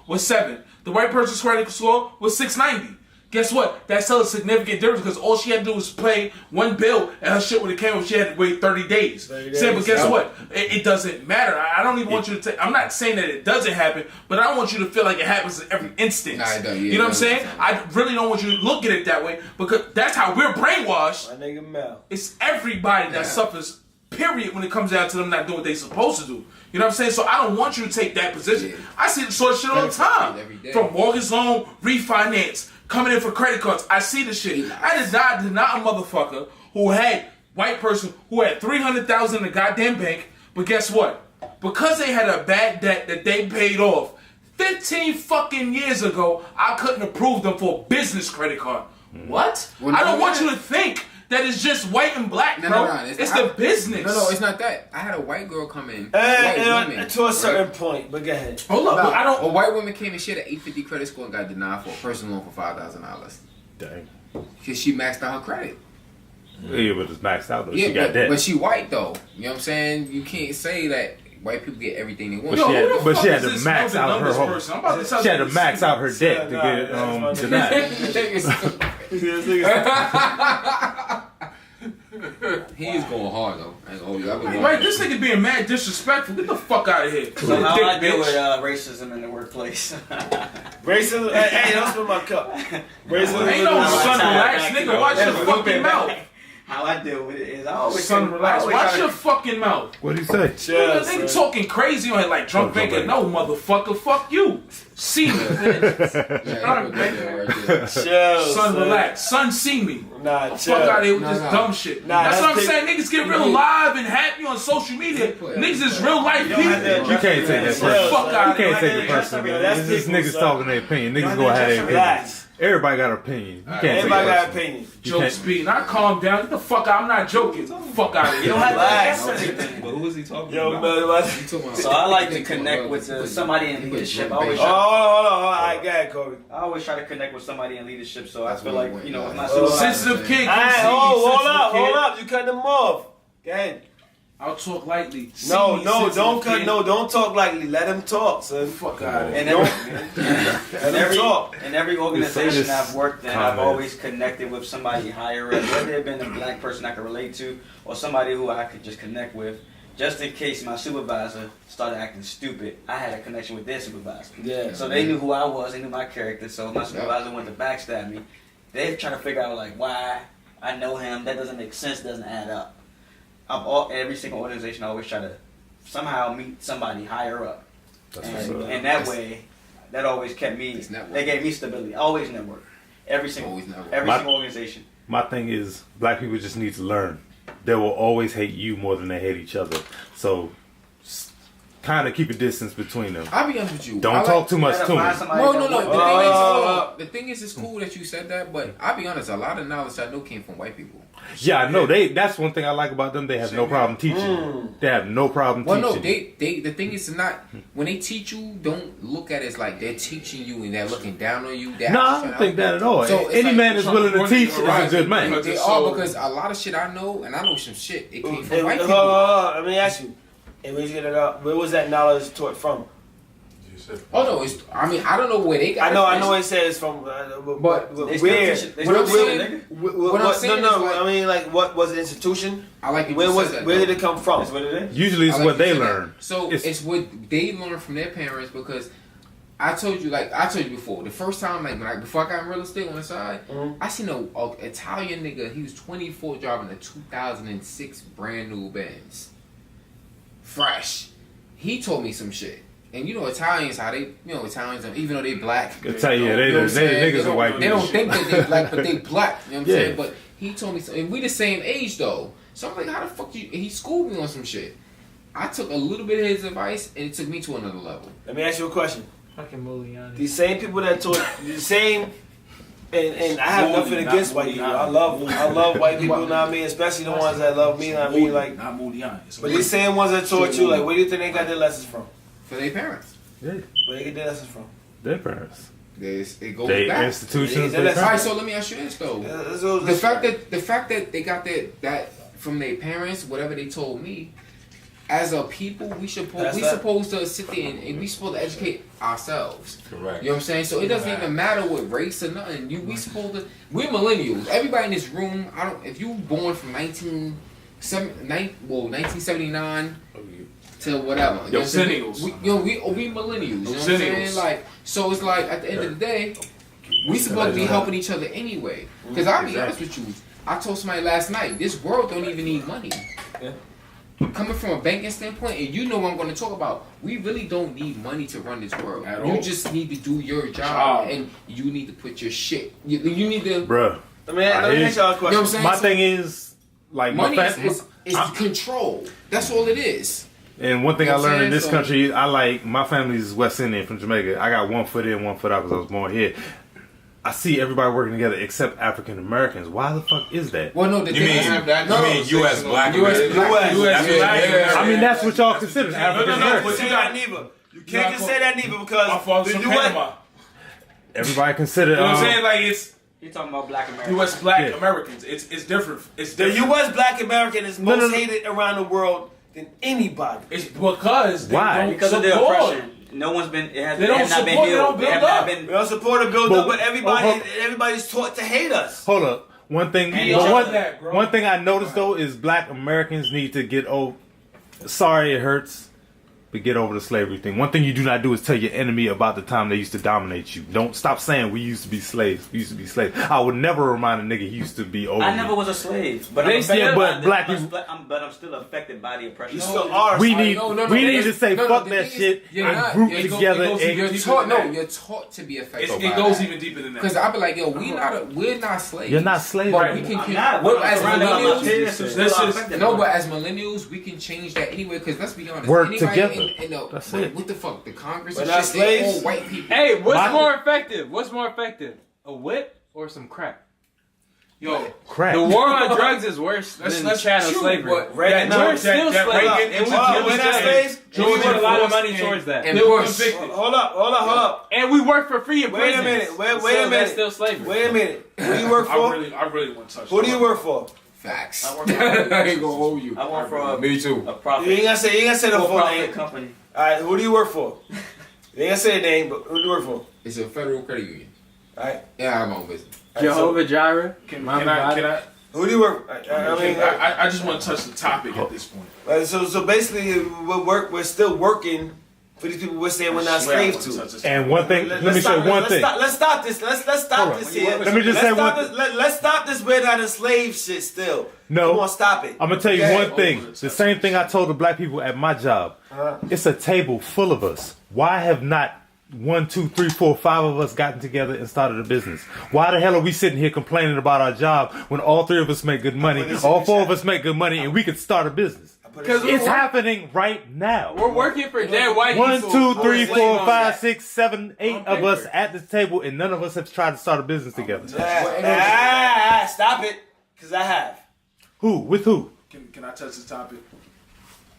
was 7. The white person's credit score was 690. Guess what? That's still a significant difference because all she had to do was pay one bill and her shit would have came if she had to wait 30 days. But guess what? It doesn't matter. I don't even want you to take. I'm not saying that it doesn't happen, but I don't want you to feel like it happens in every instance. Nah, it don't, you know what I'm saying? I really don't want you to look at it that way because that's how we're brainwashed. My nigga Mel. It's everybody that suffers, period, when it comes down to them not doing what they supposed to do. You know what I'm saying? So I don't want you to take that position. Yeah. I see the sort of shit all the time. Every day. From mortgage loan, refinance, coming in for credit cards. I see the shit. I did not a motherfucker who had white person who had $300,000 in the goddamn bank. But guess what? Because they had a bad debt that they paid off 15 fucking years ago, I couldn't approve them for a business credit card. What? Well, I don't no, want you to think that it's just white and black, bro. It's the business. No, it's not that. I had a white girl come in. White woman, to a certain point, but go ahead. Hold up, but I don't. A white woman came and she had an 850 credit score and got denied for a personal loan for $5,000 Dang. because she maxed out her credit. Yeah, but it's maxed out though. Yeah, She got that. but she white though. You know what I'm saying? You can't say that white people get everything they want. But she had- who the but she fuck had is to this max out her numbers whole- person? I'm about to tell She had you to max out her debt to get denied. He is going hard though. I ain't gonna hold you. I've been Right, this nigga being mad disrespectful. Get the fuck out of here. So how I Dick deal bitch. with racism in the workplace? Racism. Hey, don't spill my cup. Racism. Ain't no son relax, nigga. Watch your fucking mouth. How I deal with it is I always Son relax. I always Watch try your to- fucking mouth. What'd he say? Chill, Nigga son. talking crazy on here like drunk Drunk banker. banker. No, motherfucker. Fuck you. See me, bitch. Yeah, Chill, Son, relax. Son, see me. Nah, chill. Fuck out of here with Nah, this nah. dumb shit. Nah, that's what I'm that's saying. Niggas get real live and happy on social media. Niggas is real life You don't have people. to You can't take that address personal. it. Fuck You out can't of take here. it personal, man. That's This is people, niggas son. talking their opinion. Niggas You gonna have just their relax. opinion. Everybody got an opinion. You can't take Everybody it got personal. opinion. You Joke can't- speed. I calm down. Get the fuck out. I'm not joking. Fuck out of here. You don't have to Relax. address anything. But who is he talking Yo, about? man, So I like to connect with somebody in leadership. I always hold on. All right, go ahead, Kobe. I always try to connect with somebody in leadership, so I That's feel what like, we you know, want, my yeah. supervisor. Sensitive kid. All right, Come see me, hold sensitive up. kid. You cut them off. Go ahead. I'll talk lightly. See No, me, don't sensitive cut. kid. No, don't talk lightly. Let him talk, son. Fuck out of here. And Let him talk. in every organization this I've worked in, I've comment. always connected with somebody higher up, whether it been a black person I could relate to or somebody who I could just connect with. Just in case my supervisor started acting stupid, I had a connection with their supervisor. Yeah. So they knew who I was, they knew my character. So if my supervisor wanted to backstab me, they're trying to figure out like why I know him. That doesn't make sense. Doesn't add up. Every single organization, I always try to somehow meet somebody higher up, and that way, that always kept me. It's network. They gave me stability. Always network. Every single organization. My thing is, black people just need to learn. They will always hate you more than they hate each other. So, kind of keep a distance between them. I'll be honest with you. Don't talk too much to me. No. The thing is, it's cool that you said that, but I'll be honest. A lot of knowledge I know came from white people. Yeah, I know. That's one thing I like about them. They have no problem teaching. They have no problem Well, teaching. no, the thing is to not when they teach you, don't look at it as like they're teaching you and they're looking down on you. No, I don't think that at all. So it's Any like man is willing to teach is a good man. They are because a lot of shit I know, and I know some shit. It came from white people. Let me ask you. And where was that knowledge taught from? Oh no, it's. I mean, I don't know where they got. I know it says from, But where? They still teach it. They still teach it, nigga. What I'm saying is like- I mean, like, what was the institution? I like it. Where did it come from? That's what it is. Usually it's I like what you they said that. learn. So it's what they learn from their parents because I told you before. The first time, before I got in real estate on the side, I seen a Italian nigga. He was 24 driving a 2006 brand new Benz, fresh. He told me some shit. And you know Italians, how they, Italians, even though they black. I tell you, they niggas are white They people. don't think that they black, but they black. You know what I'm Yeah. saying? But he told me something. And we the same age though. So I'm like, how the fuck you? He schooled me on some shit. I took a little bit of his advice and it took me to another level. Let me ask you a question. Fucking Muliani. These same people that taught the same, and I have nothing against white people. I love white people. You know what I mean? Especially the ones that love me. You know what I mean? Like, Not Muliani. but these same ones that taught you, like, where do you think they got their lessons from? For their parents. Yeah, Where they get their lessons from? their parents. It goes They back. institutions. Yeah, they that's All right, parents. so let me ask you this though. The The fact that they got that from their parents, whatever they told me, as a people, we supposed to sit there and we supposed to educate ourselves. Correct. You know what I'm saying? So it doesn't even matter what race or nothing. We're millennials. Everybody in this room, if you born from 1979 to whatever. Yo, millennials. We millennials. You know what I'm saying? Like, so it's like at the end of the day, we supposed to be helping each other anyway. Because I'll be honest with you, I told somebody last night, this world don't even need money. Yeah. Coming from a banking standpoint, and you know what I'm going to talk about, we really don't need money to run this world. You just need to do your job, and you need to put your shit. You need to. Bruh. Let me ask y'all a question. You know what I'm saying? My thing is, like, money is control. That's all it is. And one thing You know I what I'm learned in this saying? country, my family's West Indian from Jamaica. I got 1 foot in, 1 foot out because I was born here. I see everybody working together except African Americans. Why the fuck is that? Well, no, You mean U.S. black U.S. Americans? black. I mean, that's what y'all consider African But Americans. say that neither. You can't just say that neither My because father's the from U.S. Panama. Everybody consider. You know what I'm saying? Like, it's You're talking about black Americans. U.S. black Yeah. Americans. It's different. It's The different. U.S. black American is most no. hated around the world than anybody. It's because they Why? don't Because of their support. oppression. No one's been. It has, They it don't has not been support, they healed. don't build They have not up. been. We don't support a build up, but But- everybody's taught to hate us. Hold up. One thing. Hey, but y'all that, bro. one thing I noticed though is black Americans need to get over. Sorry, it hurts. But get over the slavery thing. One thing you do not do is tell your enemy about the time they used to dominate you. Don't stop saying we used to be slaves. We used to be slaves. I would never remind a nigga he used to be over. I me. never was a slave, but They I'm still- affected but by black the- people- but I'm still affected by the oppression. You still are. We need we need that's- to say no, fuck the that thing is, shit you're and not- group it goes- together. it goes and even You're taught. than No, that. you're taught to be affected. It goes even deeper than that. Because I'll be like, yo, we're not slaves. You're not slaves. But we Right. can. I'm not. Well, But as I'm surrounded by my millennials, peers who still this are is- affected no, by but it. as millennials, we can change that anyway. Because let's be honest, Work anybody together. In the, That's what, it. what the fuck, the Congress We're and not shit, they all slaves. white people. Hey, what's My- more effective? What's more effective? A whip or some crack? Yo, Crack. The war on drugs is worse than chattel true, slavery. but Reagan, We're no, still slaves. Reagan Hold on, we're not slaves. We George put a lot of Bush money and- towards that. and they were Bush. convicted. Hold up. And we work for free in Wait a prisons. minute. Wait a So minute. That's still slavery. Wait a minute. Who do you work I for? really want to touch. Who do you work for? Facts. I work for- I ain't gonna hold you. I work for a, Me too. a profit. You ain't gonna say the full for-profit name. company. All right, who do you work for? You ain't gonna say the name, but who do you work for? It's a federal credit union. All right. Yeah, I have my own business. All right, so Jehovah Jireh. Can Mama I? God. who do you work? I mean, I just want to touch the topic at this point. so basically, we're still working for these people we're saying we're not I swear I slaves want to to. touch this And one thing, let me say one thing. Let's stop this. Let's stop Hold on. this here. Let me just say one thing. Let's stop this we're not a slave shit still. No. Come on, stop it. I'm gonna tell you Okay? one thing. The same thing I told the black people at my job. It's a table full of us. Why have not 1, 2, 3, 4, 5 of us gotten together and started a business? Why the hell are we sitting here complaining about our job when all 3 of us make good money, all 4 of us make good money, and we could start a business? Because It's happening right now. we're working for dead white 1, people. 2, who 3, are 4, slave owners. 5, 6, 7, 8 On of us paper. at this table, and none of us have tried to start a business together. Stop it, because I have. Who? With who? Can I touch the topic?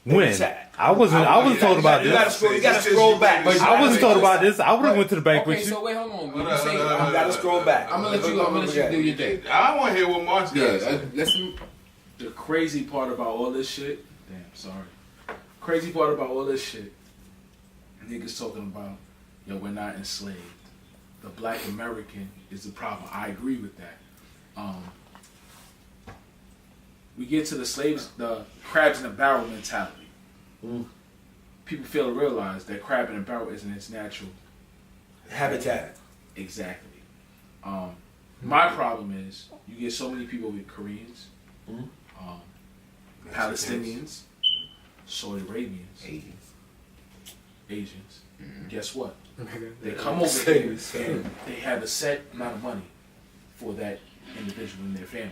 When? I wasn't told about You gotta this. scroll back. I wasn't told about this. I would have went to the bank Okay, with you. so wait, hold on. When you say, You gotta scroll back. I'm gonna let you do your thing. I want to hear what Mark's Yeah, got to say. listen. The crazy part about all this shit. Damn, sorry. Crazy part about all this shit. Niggas talking about, yo, we're not enslaved. The black American is the problem. I agree with that. We get to the slaves, the crabs in a barrel mentality. People fail to realize that crab in a barrel isn't its natural Habitat. exactly. My problem is you get so many people with Koreans, Palestinians, Saudi Arabians, Asians. Guess what? They come over here and they have a set amount of money for that individual in their family.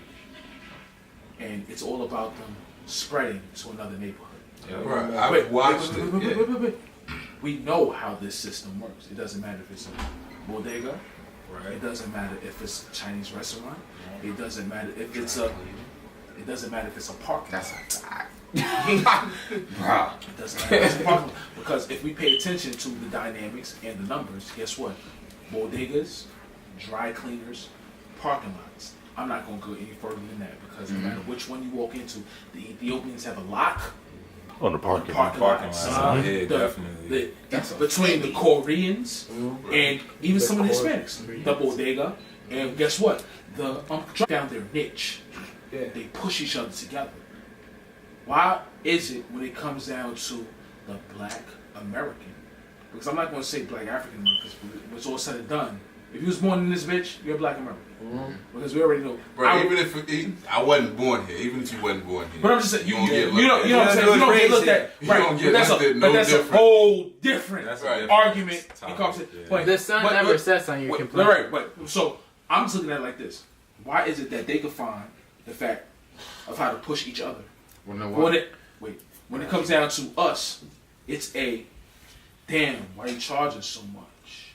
And it's all about them spreading to another neighborhood. Bro, I've watched it. Yeah. Wait. We know how this system works. It doesn't matter if it's a bodega. Right. It doesn't matter if it's a Chinese restaurant. It doesn't matter if it's a. It doesn't matter if it's a parking lot. That's a fact. Bro. It doesn't matter if it's a parking lot. Because if we pay attention to the dynamics and the numbers, guess what? Bodegas, dry cleaners, parking lots. I'm not going to go any further than that because no matter which one you walk into, the Ethiopians have a lock On the parking. Parking lot. Yeah, The- definitely. between the Koreans and even some of the Hispanics. The bodega. And guess what? The found their niche. They push each other together. Why is it when it comes down to the black American? Because I'm not going to say black African because when it's all said and done, if you was born in this bitch, you're a black American. Because we already know. Bro, even if I wasn't born here, even if you wasn't born here, But I'm just saying, you gonna know get what I'm saying? You don't get looked at. You Right. don't get But looked at no that's a different. whole different That's a Right. different argument and topic, conversation. yeah. But- The sun but- never but- sets on your Wait, complaint. right, but so I'm just looking at it like this. Why is it that they can find the fact of how to push each other? When it comes down to us, it's a damn, why you charging so much?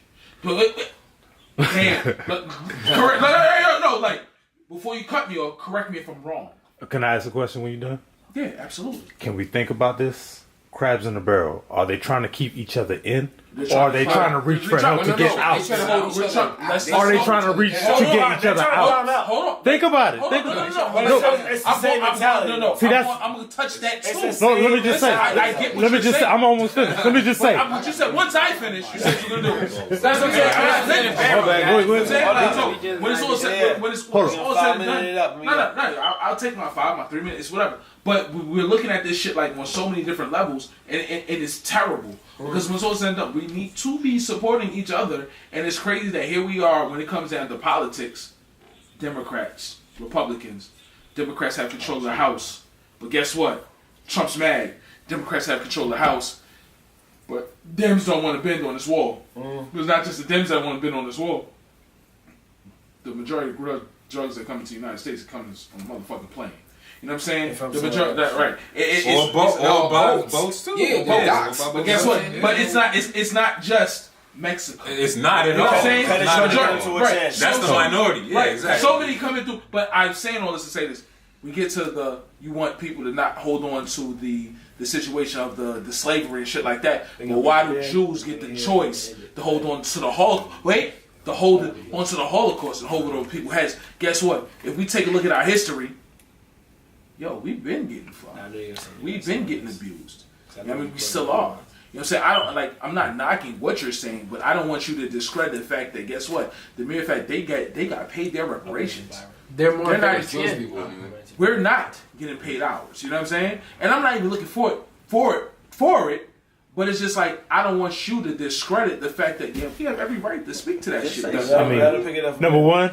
Damn. Correct. No, like before you cut me or correct me if I'm wrong. Can I ask a question when you're done? Yeah, absolutely. Can we think about this? Crabs in the barrel. Are they trying to keep each other in? They're Or are they trying to reach for help to get out? They trying to hold each other. Are they trying to reach to get each other out? Hold on. Think about it. Hold Think on. about it. No. It's the same mentality. No. See, that's- I'm going to touch that too. It's No, let me just say. I get what Let me you're just say. saying. I'm almost finished. Let me just say. But you said once I finish, you said you're gonna do it. That's what I'm saying. I'm not finished. Hold back. Go ahead. So, when it's all said, when it's Hold on. all said and done, no. I'll take my 5, my 3 minutes, whatever. But we're looking at this shit like on so many different levels, and it's terrible because when it's all said and done, we need to be supporting each other, and it's crazy that here we are when it comes down to politics. Democrats, Republicans, Democrats have control of the House, but guess what? Trump's mad. Democrats have control of the House. But Dems don't want to bend on this wall. It's not just the Dems that want to bend on this wall. The majority of drugs that come into the United States are coming on a motherfucking plane. You know what I'm saying? The majority, right? Or boats too. Yeah, Boats. docks. But guess what? But it's not just Mexico. It's not at You know all. what I'm saying? Cut it Not short at to all. a Right. chance. That's the minority. Yeah, Right. exactly. So many coming through. But I'm saying all this to say this. We get to you want people to not hold on to the situation of the slavery and shit like that. But why do Jews get the choice to hold on to the Holocaust? To hold onto the Holocaust and hold it over people's heads. Guess what? If we take a look at our history, we've been getting fucked. We've been getting abused. I mean, we still are. You know what I'm saying? I'm not knocking what you're saying, but I don't want you to discredit the fact that guess what? The mere fact they got paid their reparations. They're more They're not fair Jewish skinned. people. We're not getting paid ours. You know what I'm saying? And I'm not even looking for it. But it's just like I don't want you to discredit the fact that we have every right to speak to that shit. I mean, number one,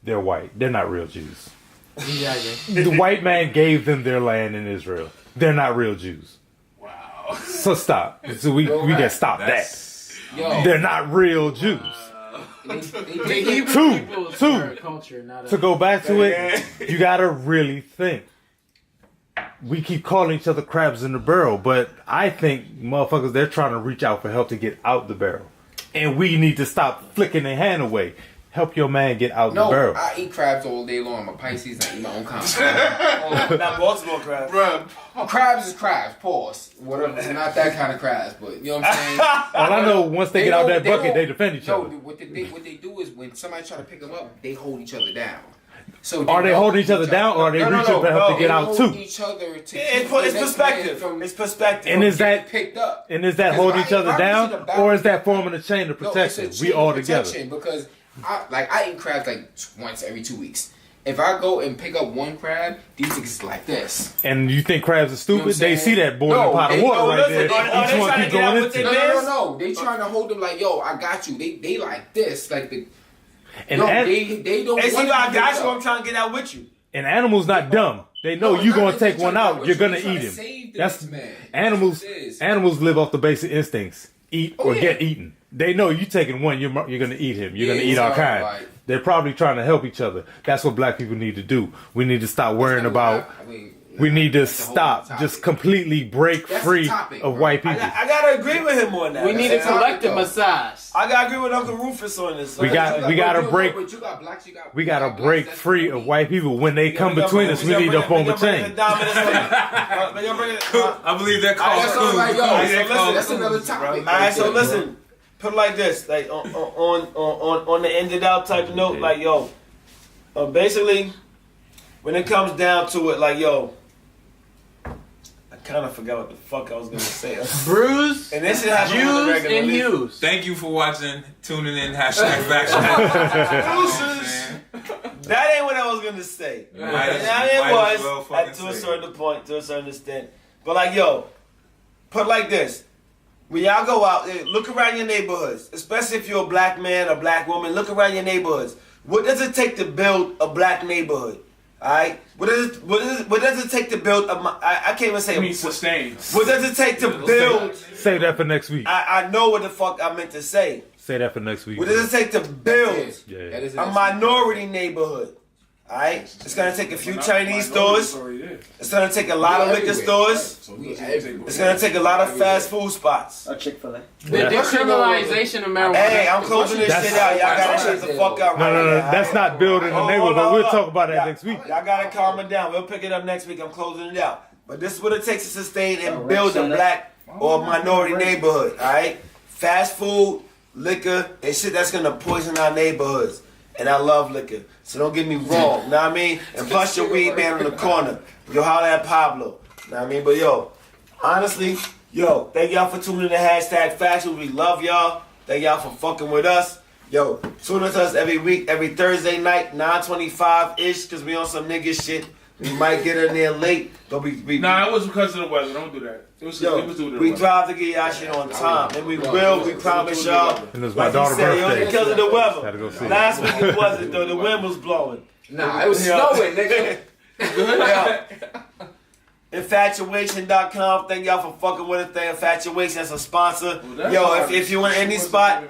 they're white. They're not real Jews. Exactly. The white man gave them their land in Israel. They're not real Jews. Wow. So stop. So we can stop that. Yo, They're not real Jews. The Hebrew Two. people's culture, not To go back to it, you gotta really think. We keep calling each other crabs in the barrel, but I think motherfuckers, they're trying to reach out for help to get out the barrel. And we need to stop flicking their hand away. Help your man get out the barrel. I eat crabs all day long. I'm a Pisces and I eat my own kind. Not Baltimore crab. Bruh, Crabs is crabs, pause. Whatever. It's not that kind of crabs, but you know what I'm saying? All I know, once they get out that bucket, won't- they defend each No, other. what they do is when somebody try to pick them up, they hold each other down. So Are they holding each other down, or are they reaching for help to get out hold too? each other to It's keep the next perspective. man from It's perspective. And is that picked up. and is that Because holding each other if I down, was in a or is that forming a chain of No, it's protection? a We chain all of together. protection because I eat crabs like once every 2 weeks. If I go and pick up one crab, these niggas is like this. And you think crabs are stupid? You know what I'm they saying? see that boiling pot of they- water no, right listen, there. are they Each one trying keep to get out going with into. their No. They trying to hold them like, yo, I got you. They like this, like the. And, They don't. Hey, see, want I to got pick you. up. I'm trying to get out with you. and animals not dumb. They know No, you it's not gonna that take they one trying to out. get You're gonna you. They eat trying to him. save the That's next man. animals. That's what it is. Animals live off the basic instincts: eat or yeah. get eaten. They know you taking one, you're gonna eat him. You're gonna eat our so, kind. like- They're probably trying to help each other. That's what black people need to do. We need to stop worrying about. We need to that's the whole stop. topic. Just completely break That's the free topic, of bro. white people. I gotta agree with him on that. We need a That's- collective massage. I gotta agree with Uncle Rufus on this. We gotta break. But you got blacks, you got. We gotta you got break blacks, free that's of white people. When they come between us, we need to form a chain. I believe that calls That's all right, yo. listen, That's another topic. Alright, so listen. Put it like this, like on the ended out type of note, like yo, basically, when it comes down to it, like yo, I kind of forgot what the fuck I was gonna say. Bruce, And this shit happened with the Jews, regular and league. Hughes. Thank you for watching, tuning in, hashtag Factuals. That ain't what I was gonna say. Might And as- I mean, might it as well was fucking to a say certain point, to a certain extent. But like, yo, put it like this: when y'all go out, look around your neighborhoods, especially if you're a black man or black woman. Look around your neighborhoods. What does it take to build a black neighborhood? All right. What does it take to build a? I can't even say. I mean, sustain. What does it take to build? Save that for next week. I know what the fuck I meant to say. Say that for next week. What does it take to build Yeah. That is a minority neighborhood? Alright? It's gonna take a few Chinese stores. It's gonna take a lot of liquor stores. It's gonna take a lot of fast food spots. A Chick-fil-A. The decriminalization of marijuana. Hey, I'm closing this shit out. Y'all gotta shut the fuck up right No, now. that's not building the neighborhood. But we'll talk about that next week. Y'all gotta calm it down. We'll pick it up next week. I'm closing it out. But this is what it takes to sustain and build a black or minority neighborhood. Alright? Fast food, liquor, and shit that's gonna poison our neighborhoods. And I love liquor. So don't get me wrong. Know what I mean? And plus your weed man in the corner. Yo, holla at Pablo. Know what I mean? But yo, honestly, yo, thank y'all for tuning in to hashtag Factuals. We love y'all. Thank y'all for fucking with us. Yo, tune in to us every week, every Thursday night, 9:25-ish, because we on some nigga shit. We might get in there late, but we Nah, it was because of the weather. Don't do that. It was due to the we weather. drive to get y'all shit on time, and we will. We promise y'all. And it was my Like he daughter's said, yo, birthday. because of the Had to weather. go see it. Last week it wasn't though. The wind was blowing. Nah, it was snowing, nigga. Yeah. Infatuation.com. Thank y'all for fucking with us. Thank Infatuation as a sponsor. Yo, if you want any spot,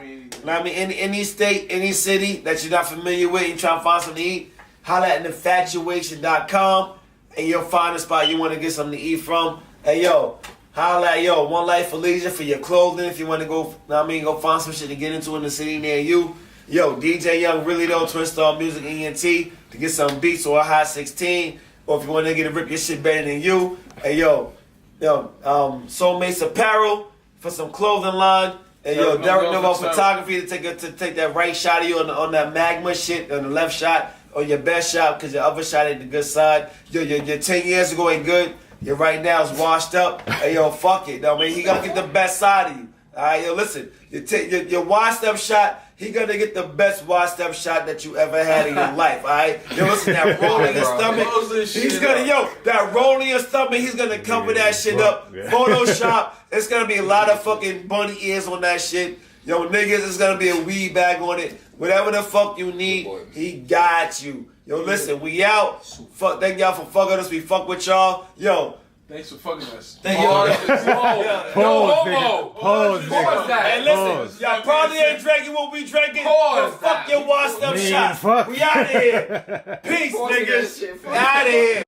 I mean any state, any city that you're not familiar with, you trying to find something to eat, holla at infatuation.com and you'll find a spot you want to get something to eat from. Hey yo, holla at One Life for Leisure for your clothing if you want to go, go find some shit to get into in the city near you. Yo, DJ Young Really Though, Twin Star Music ENT to get some beats or a hot 16. Or if you want to get a rip your shit better than you. Hey yo, Soulmates Apparel for some clothing line. And yo, Derek Novo Photography to take that right shot of you on that magma shit on the left shot or your best shot because your other shot ain't the good side. Yo, your 10 years ago ain't good. Your right now is washed up. Hey yo, fuck it. I mean, he gonna get the best side of you. Alright, yo, listen. Your washed up shot, he gonna get the best washed up shot that you ever had in your life. Alright? Yo, listen, that roll in your stomach. He's gonna, that roll in your stomach, he's gonna cover that shit up. Photoshop. It's gonna be a lot of fucking bunny ears on that shit. Yo, niggas, it's gonna be a weed bag on it. Whatever the fuck you need, he got you. Yo, listen, we out. Thank y'all for fucking us. We fuck with y'all. Yo. Thanks for fucking us. Thank you. Pause, nigga. Pause, nigga. Hey, listen, y'all probably ain't drinking what we drinking. Yo, fuck your washed up shot. We out of here. Peace, niggas. Out of here.